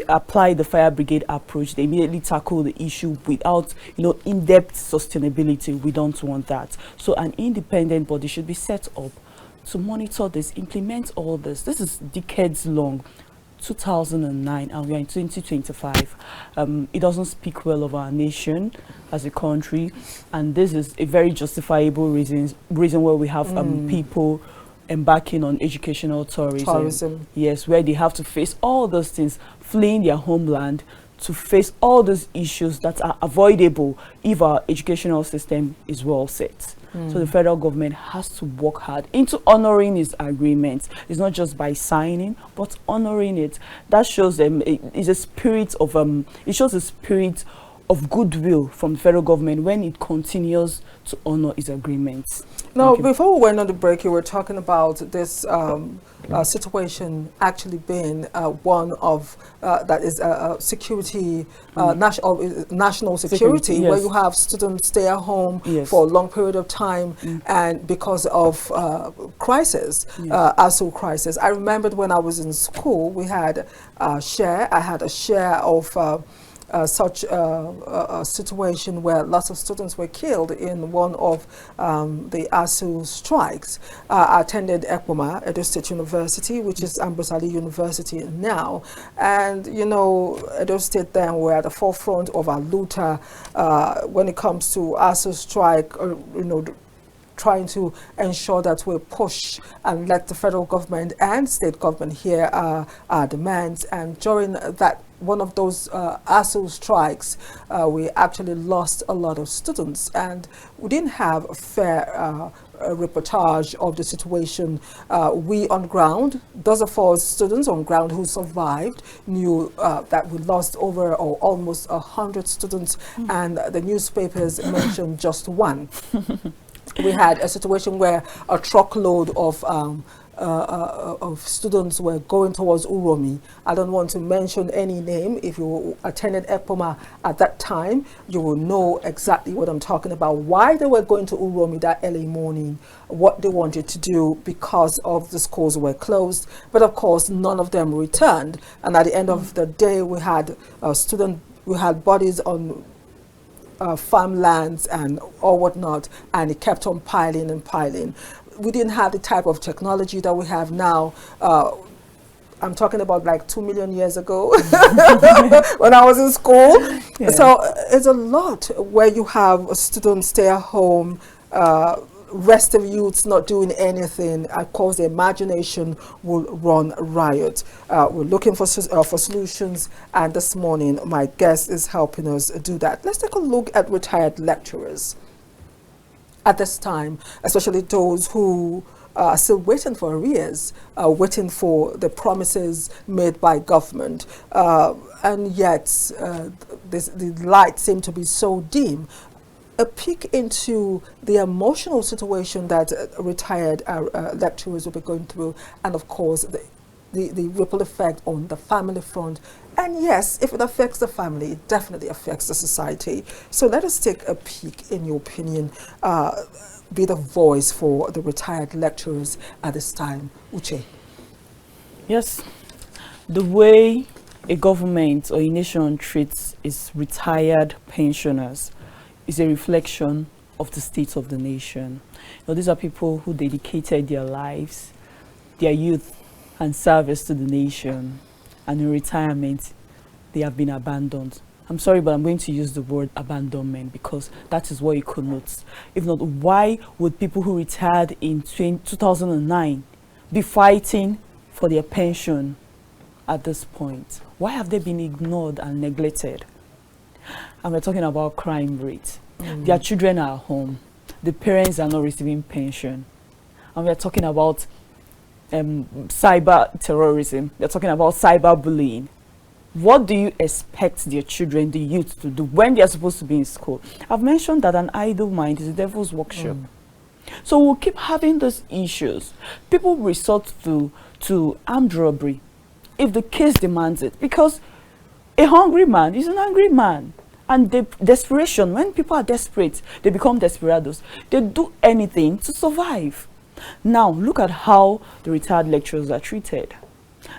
apply the fire brigade approach. They immediately tackle the issue without in-depth sustainability. We don't want that. So an independent body should be set up to monitor this, implement all this. This is decades long. 2009 and we are in 2025. It doesn't speak well of our nation as a country, and this is a very justifiable reason where we have people embarking on educational tourism. Yes, where they have to face all those things, fleeing their homeland to face all those issues that are avoidable if our educational system is well set. So the federal government has to work hard into honoring its agreements. It's not just by signing, but honoring it. That shows them it's a spirit of it shows a spirit of goodwill from the federal government when it continues to honor its agreements. Now, before we went on the break, you were talking about this situation actually being one of that is security, national security, yes. where you have students stay at home Yes. for a long period of time, and because of crisis, ASUU crisis. I remembered when I was in school, we had I had a share of such a situation where lots of students were killed in one of the ASUU strikes. I attended ECWAMA, Edo State University, which is Ambrose Ali University now. And, you know, Edo State then were at the forefront of our Luta when it comes to ASUU strike, you know, trying to ensure that we push and let the federal government and state government hear our demands. And during that one of those ASUU strikes, we actually lost a lot of students, and we didn't have a fair reportage of the situation. We on ground, those of us students on ground who survived, knew that we lost over or almost 100 students, and the newspapers mentioned just one. We had a situation where a truckload of students were going towards Uromi. I don't want to mention any name. If you attended ECPOMA at that time, you will know exactly what I'm talking about, why they were going to Uromi that early morning, what they wanted to do because of the schools were closed. But of course, none of them returned. And at the end of the day, we had bodies on farmlands and or whatnot, and it kept on piling and piling. We didn't have the type of technology that we have now. I'm talking about like 2 million years ago when I was in school. Yeah. So it's a lot where you have students stay at home, rest of youths not doing anything. Of course, the imagination will run riot. We're looking for solutions, and this morning my guest is helping us do that. Let's take a look at retired lecturers at this time, especially those who are still waiting for arrears, waiting for the promises made by government, and yet the light seems to be so dim. A peek into the emotional situation that retired lecturers will be going through, and of course the ripple effect on the family front. And yes, if it affects the family, it definitely affects the society. So let us take a peek, in your opinion, be the voice for the retired lecturers at this time. Uche. Yes, the way a government or a nation treats its retired pensioners is a reflection of the state of the nation. You know, these are people who dedicated their lives, their youth and service to the nation, and in retirement they have been abandoned. I'm sorry, but I'm going to use the word abandonment because that is what it connotes. If not, why would people who retired in 2009 be fighting for their pension at this point? Why have they been ignored and neglected? And we're talking about crime rate. Their children are at home. The parents are not receiving pension. And we're talking about cyber terrorism. They're talking about cyber bullying. What do you expect their children, the youth, to do when they're supposed to be in school? I've mentioned that an idle mind is a devil's workshop. So we'll keep having those issues. People resort to armed robbery if the case demands it, because a hungry man is an angry man. And desperation, when people are desperate, they become desperados. They do anything to survive. Now, look at how the retired lecturers are treated.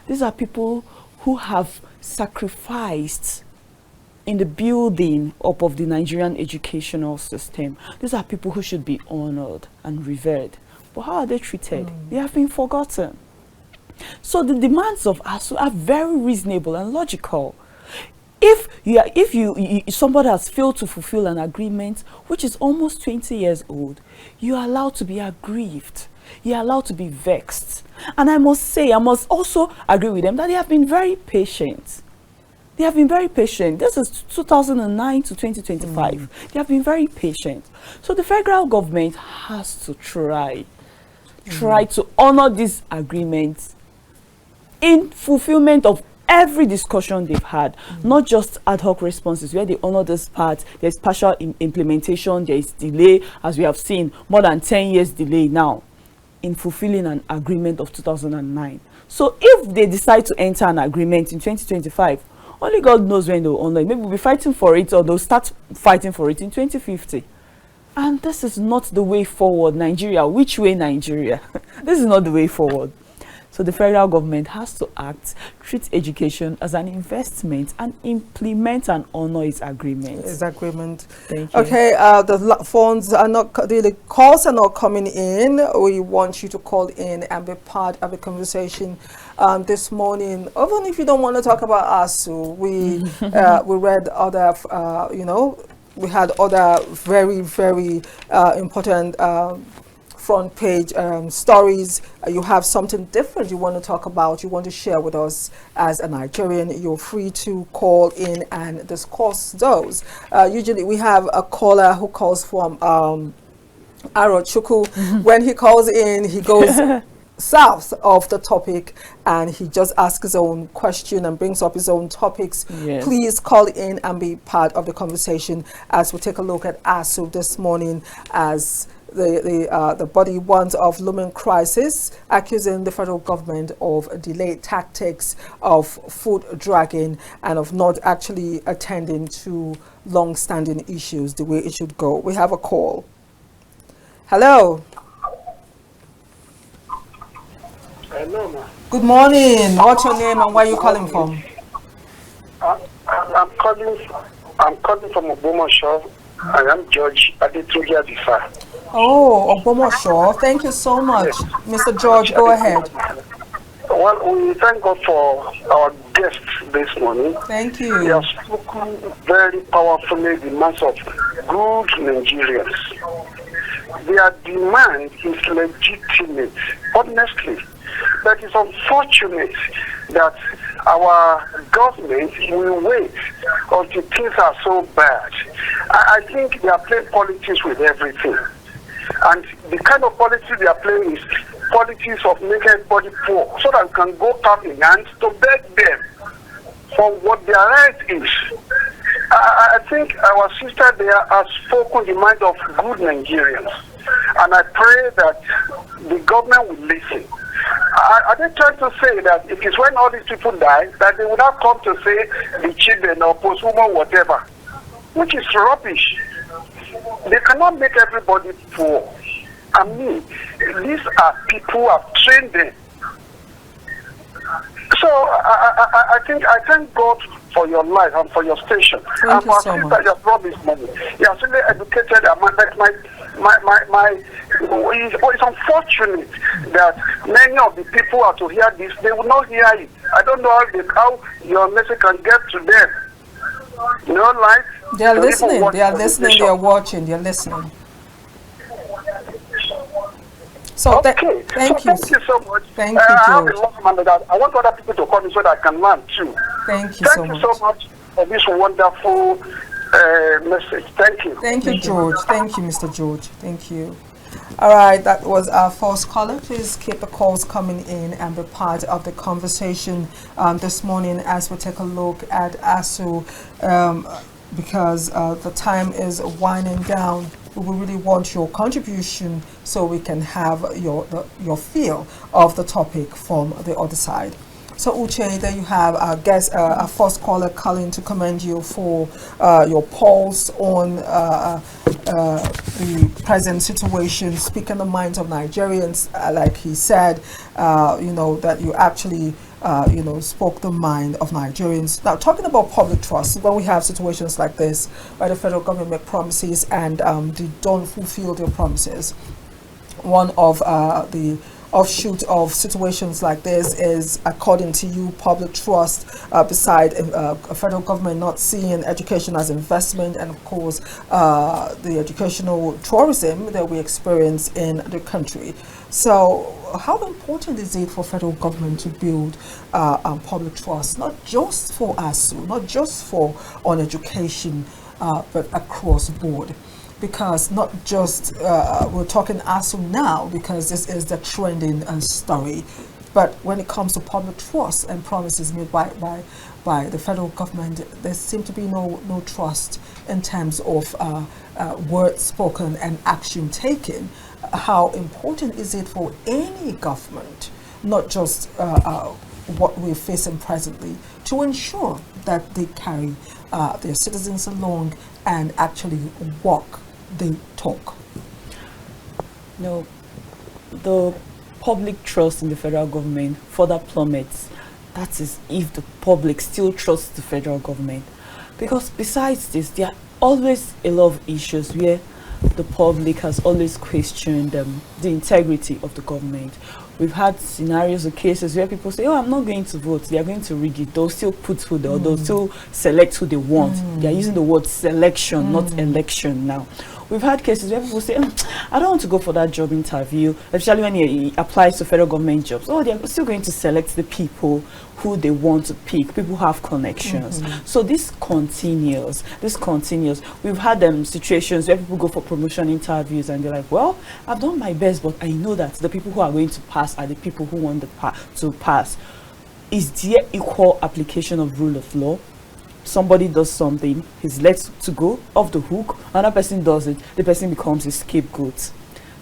These are people who have sacrificed in the building up of the Nigerian educational system. These are people who should be honored and revered. But how are they treated? They have been forgotten. So the demands of ASUU are very reasonable and logical. If somebody has failed to fulfill an agreement which is almost 20 years old, you are allowed to be aggrieved. You are allowed to be vexed. And I must say, I must also agree with them that they have been very patient. They have been very patient. This is 2009 to 2025. They have been very patient. So the federal government has to try to honor these agreements in fulfillment of every discussion they've had, not just ad hoc responses where they honor this part. There's partial implementation, there is delay, as we have seen, more than 10 years delay now in fulfilling an agreement of 2009. So if they decide to enter an agreement in 2025, only God knows when they'll honor it. Maybe we'll be fighting for it, or they'll start fighting for it in 2050. And this is not the way forward, Nigeria. Which way, Nigeria? This is not the way forward. So the federal government has to act, treat education as an investment, and implement and honor its agreement. Thank you. Okay, the phones are not, the calls are not coming in. We want you to call in and be part of the conversation this morning. Even if you don't want to talk about ASUU, we read other, we had other very, very important front page stories. You have something different you want to talk about, you want to share with us as a Nigerian, you're free to call in and discuss those. Usually we have a caller who calls from Arochukwu. When he calls in, he goes south of the topic and he just asks his own question and brings up his own topics. Yes. Please call in and be part of the conversation as we take a look at ASUU this morning, as the body warns of looming crisis, accusing the federal government of delayed tactics, of foot dragging, and of not actually attending to long-standing issues the way it should go. We have a call. Hello. Hello, ma. Good morning. What's your name and where are you calling from? I'm calling from Obomosho. I am George Adetunji Adisa. Oh, Obomosho. Thank you so much. Yes. Mr. George, go ahead. Well, we thank God for our guests this morning. Thank you. They have spoken very powerfully the mass of good Nigerians. Their demand is legitimate, honestly. But it's unfortunate that our government will wait until things are so bad. I think they are playing politics with everything. And the kind of politics they are playing is politics of making everybody poor, so that we can go up in hands to beg them for what their right is. I think our sister there has spoken the mind of good Nigerians. And I pray that the government will listen. Are they trying to say that it is when all these people die that they will not come to say the children or post-woman whatever, which is rubbish. They cannot make everybody poor. I mean, these are people who have trained them. So I thank God for your life and for your station. Thank you so much. You have brought this money. You have really educated it's unfortunate that many of the people are to hear this. They will not hear it. I don't know how your message can get to them. You know, like they are listening. They are listening. They are watching. They are listening. So okay. Thank you so much. Thank you, George. I have a lot of money that I want other people to call me so that I can learn too. Thank you so much for this wonderful message. Thank you. Thank you, George. Thank you, Mr. George. Thank you. All right, that was our first caller. Please keep the calls coming in and be part of the conversation this morning as we take a look at ASUU, because the time is winding down. We really want your contribution so we can have your feel of the topic from the other side. So Uche, there you have our guest, our first caller calling to commend you for your pulse on the present situation, speaking the minds of Nigerians, like he said, that you actually spoke the mind of Nigerians. Now, talking about public trust, when we have situations like this, where the federal government make promises and they don't fulfill their promises, one of the offshoot of situations like this is, according to you, public trust, beside a federal government not seeing education as investment, and of course the educational tourism that we experience in the country. So how important is it for federal government to build public trust, not just for ASUU, not just for on education, but across the board? Because not just we're talking ASUU now because this is the trending story, but when it comes to public trust and promises made by the federal government, there seems to be no trust in terms of words spoken and action taken. How important is it for any government, not just what we're facing presently, to ensure that they carry their citizens along and actually walk the talk? No, the public trust in the federal government further plummets. That is, if the public still trusts the federal government. Because besides this, there are always a lot of issues where the public has always questioned the integrity of the government. We've had scenarios or cases where people say, oh, I'm not going to vote. They are going to rig it. They'll still put who they, or they'll still select who they want. They are using the word selection, not election now. We've had cases where people say, I don't want to go for that job interview, especially when he applies to federal government jobs. Oh, they're still going to select the people who they want to pick, people who have connections. So this continues. We've had situations where people go for promotion interviews and they're like, well, I've done my best, but I know that the people who are going to pass are the people who want to pass. Is there equal application of rule of law? Somebody does something, he's let to go off the hook, another person does it, the person becomes a scapegoat.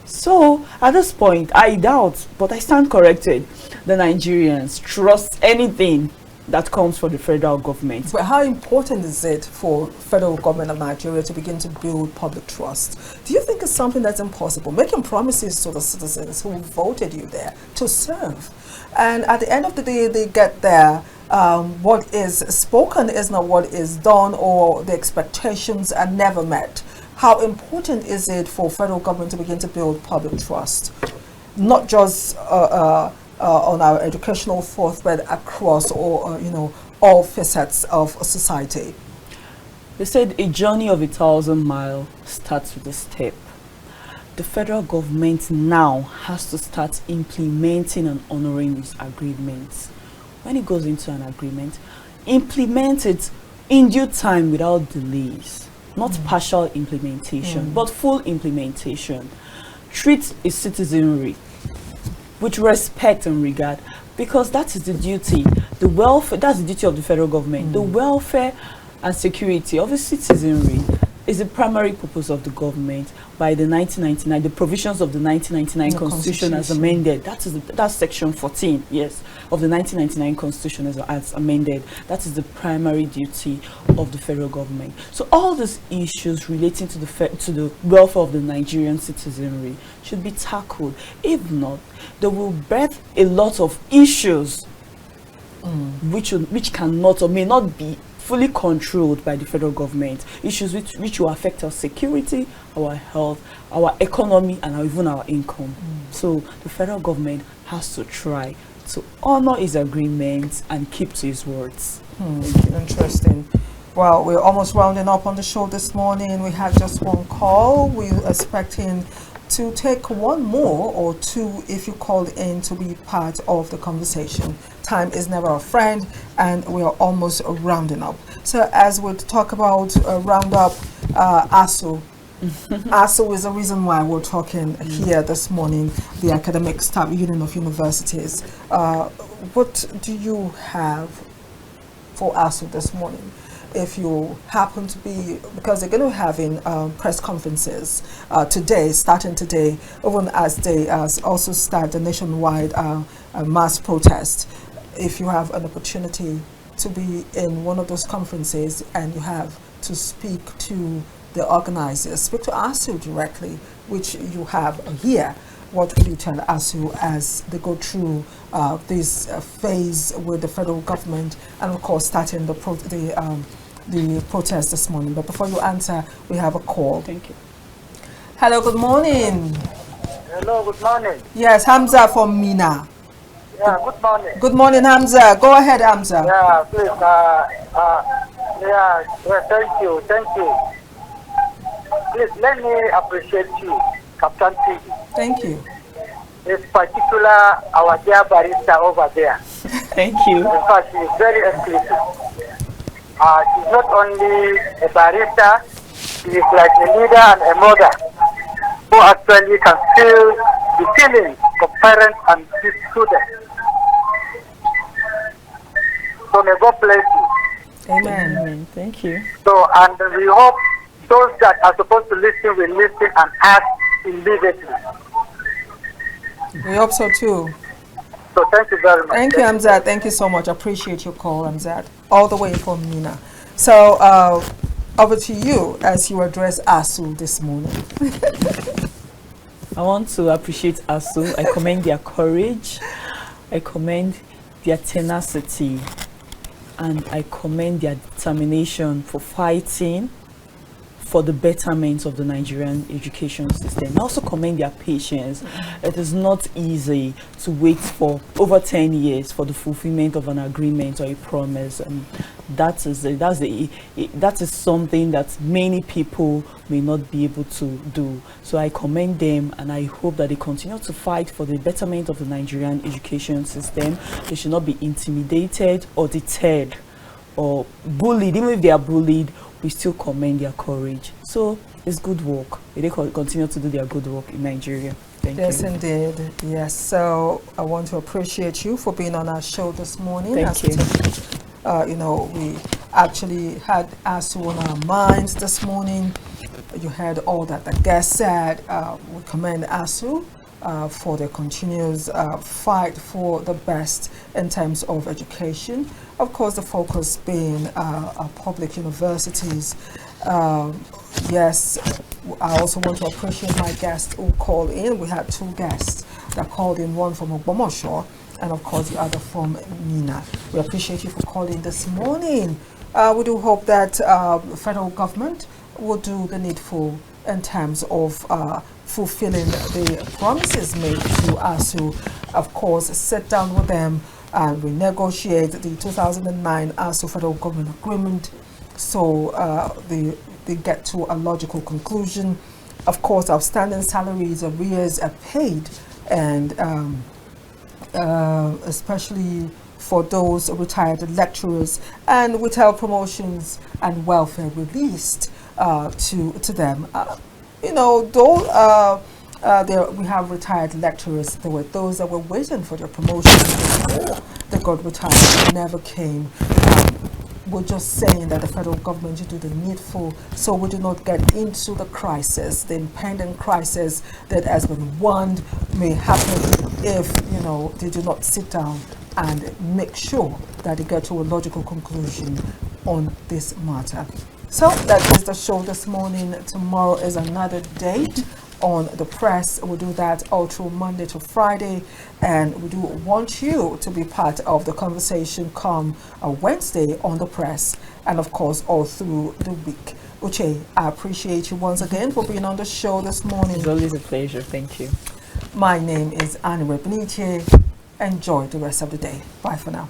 So at this point, I doubt, but I stand corrected, the Nigerians trust anything that comes from the federal government. But how important is it for federal government of Nigeria to begin to build public trust? Do you think it's something that's impossible? Making promises to the citizens who voted you there to serve, and at the end of the day, they get there. What is spoken is not what is done, or the expectations are never met. How important is it for federal government to begin to build public trust, not just on our educational forth, but across all facets of society? They said a journey of 1,000 miles starts with a step. The federal government now has to start implementing and honoring its agreements. When it goes into an agreement, implement it in due time without delays. Not partial implementation, but full implementation. Treat its citizenry with respect and regard, because that is the duty. The welfare, that's the duty of the federal government. The welfare and security of the citizenry is the primary purpose of the government. By the 1999, the provisions of the 1999 Constitution as amended, that's section 14, yes, of the 1999 Constitution as amended. That is the primary duty of the federal government. So all these issues relating to the welfare of the Nigerian citizenry should be tackled. If not, there will birth a lot of issues which cannot or may not be fully controlled by the federal government, issues which will affect our security, our health, our economy, and even our income. So the federal government has to try to honor his agreements and keep to his words. Interesting. Well, we're almost rounding up on the show this morning. We had just one call. We're expecting to take one more or two if you called in to be part of the conversation. Time is never a friend, and we are almost rounding up. So as we talk about roundup, ASUU. ASUU is the reason why we're talking here this morning, the Academic Staff Union of Universities. What do you have for ASUU this morning? If you happen to be, because they're going to be having press conferences today, starting today, even as they also start the nationwide mass protest. If you have an opportunity to be in one of those conferences and you have to speak to the organizers, speak to ASUU directly, which you have here, what would you tell ASUU as they go through this phase with the federal government, and of course starting the protest this morning? But before you answer, we have a call. Thank you. Hello, good morning. Hello, good morning. Yes, Hamza from Mina. Yeah, good morning. Good morning, Hamza. Go ahead, Hamza. Yeah, please. Thank you. Please let me appreciate you, Captain T. Thank you. In particular, our dear barista over there. Thank you. In fact, she is very exclusive. She's not only a barista, she is like a leader and a mother who actually can feel the feelings of parents and students. So may God bless you. Amen. Amen. Thank you. So, and we hope those that are supposed to listen will listen and act immediately. We hope so too. So thank you very much. Thank you, Hamzat. Thank you so much. I appreciate your call, Hamzat, all the way from Mina. So, over to you as you address ASUU this morning. I want to appreciate ASUU. I commend their courage. I commend their tenacity. And I commend their determination for fighting for the betterment of the Nigerian education system. I also commend their patience. It is not easy to wait for over 10 years for the fulfillment of an agreement or a promise, and that is something that many people may not be able to do. So I commend them, and I hope that they continue to fight for the betterment of the Nigerian education system. They should not be intimidated or deterred or bullied. Even if they are bullied, we still commend their courage. So it's good work. They continue to do their good work in Nigeria. Thank you. Yes, indeed. Yes. So I want to appreciate you for being on our show this morning. Thank you. We actually had ASUU on our minds this morning. You heard all that the guest said. We commend ASUU for their continuous fight for the best in terms of education. Of course, the focus being our public universities. Yes, I also want to appreciate my guests who called in. We had two guests that called in, one from Ogbomoso and of course the other from Mina. We appreciate you for calling this morning. We do hope that the federal government will do the needful in terms of fulfilling the promises made to ASUU. Of course, sit down with them and renegotiate the 2009 ASUU federal government agreement so they get to a logical conclusion. Of course, outstanding salaries, arrears are paid, and especially for those retired lecturers, and without promotions and welfare released to them. We have retired lecturers. There were those that were waiting for their promotion before they got retired. They never came. We're just saying that the federal government should do the needful so we do not get into the crisis, the impending crisis that has been warned may happen if, they do not sit down and make sure that they get to a logical conclusion on this matter. So that is the show this morning. Tomorrow is another date on the press. We'll do that all through Monday to Friday, and we do want you to be part of the conversation come Wednesday on the press, and of course all through the week. Uche, I appreciate you once again for being on the show this morning. It's always a pleasure. Thank you. My name is Anire Binitie. Enjoy the rest of the day. Bye for now.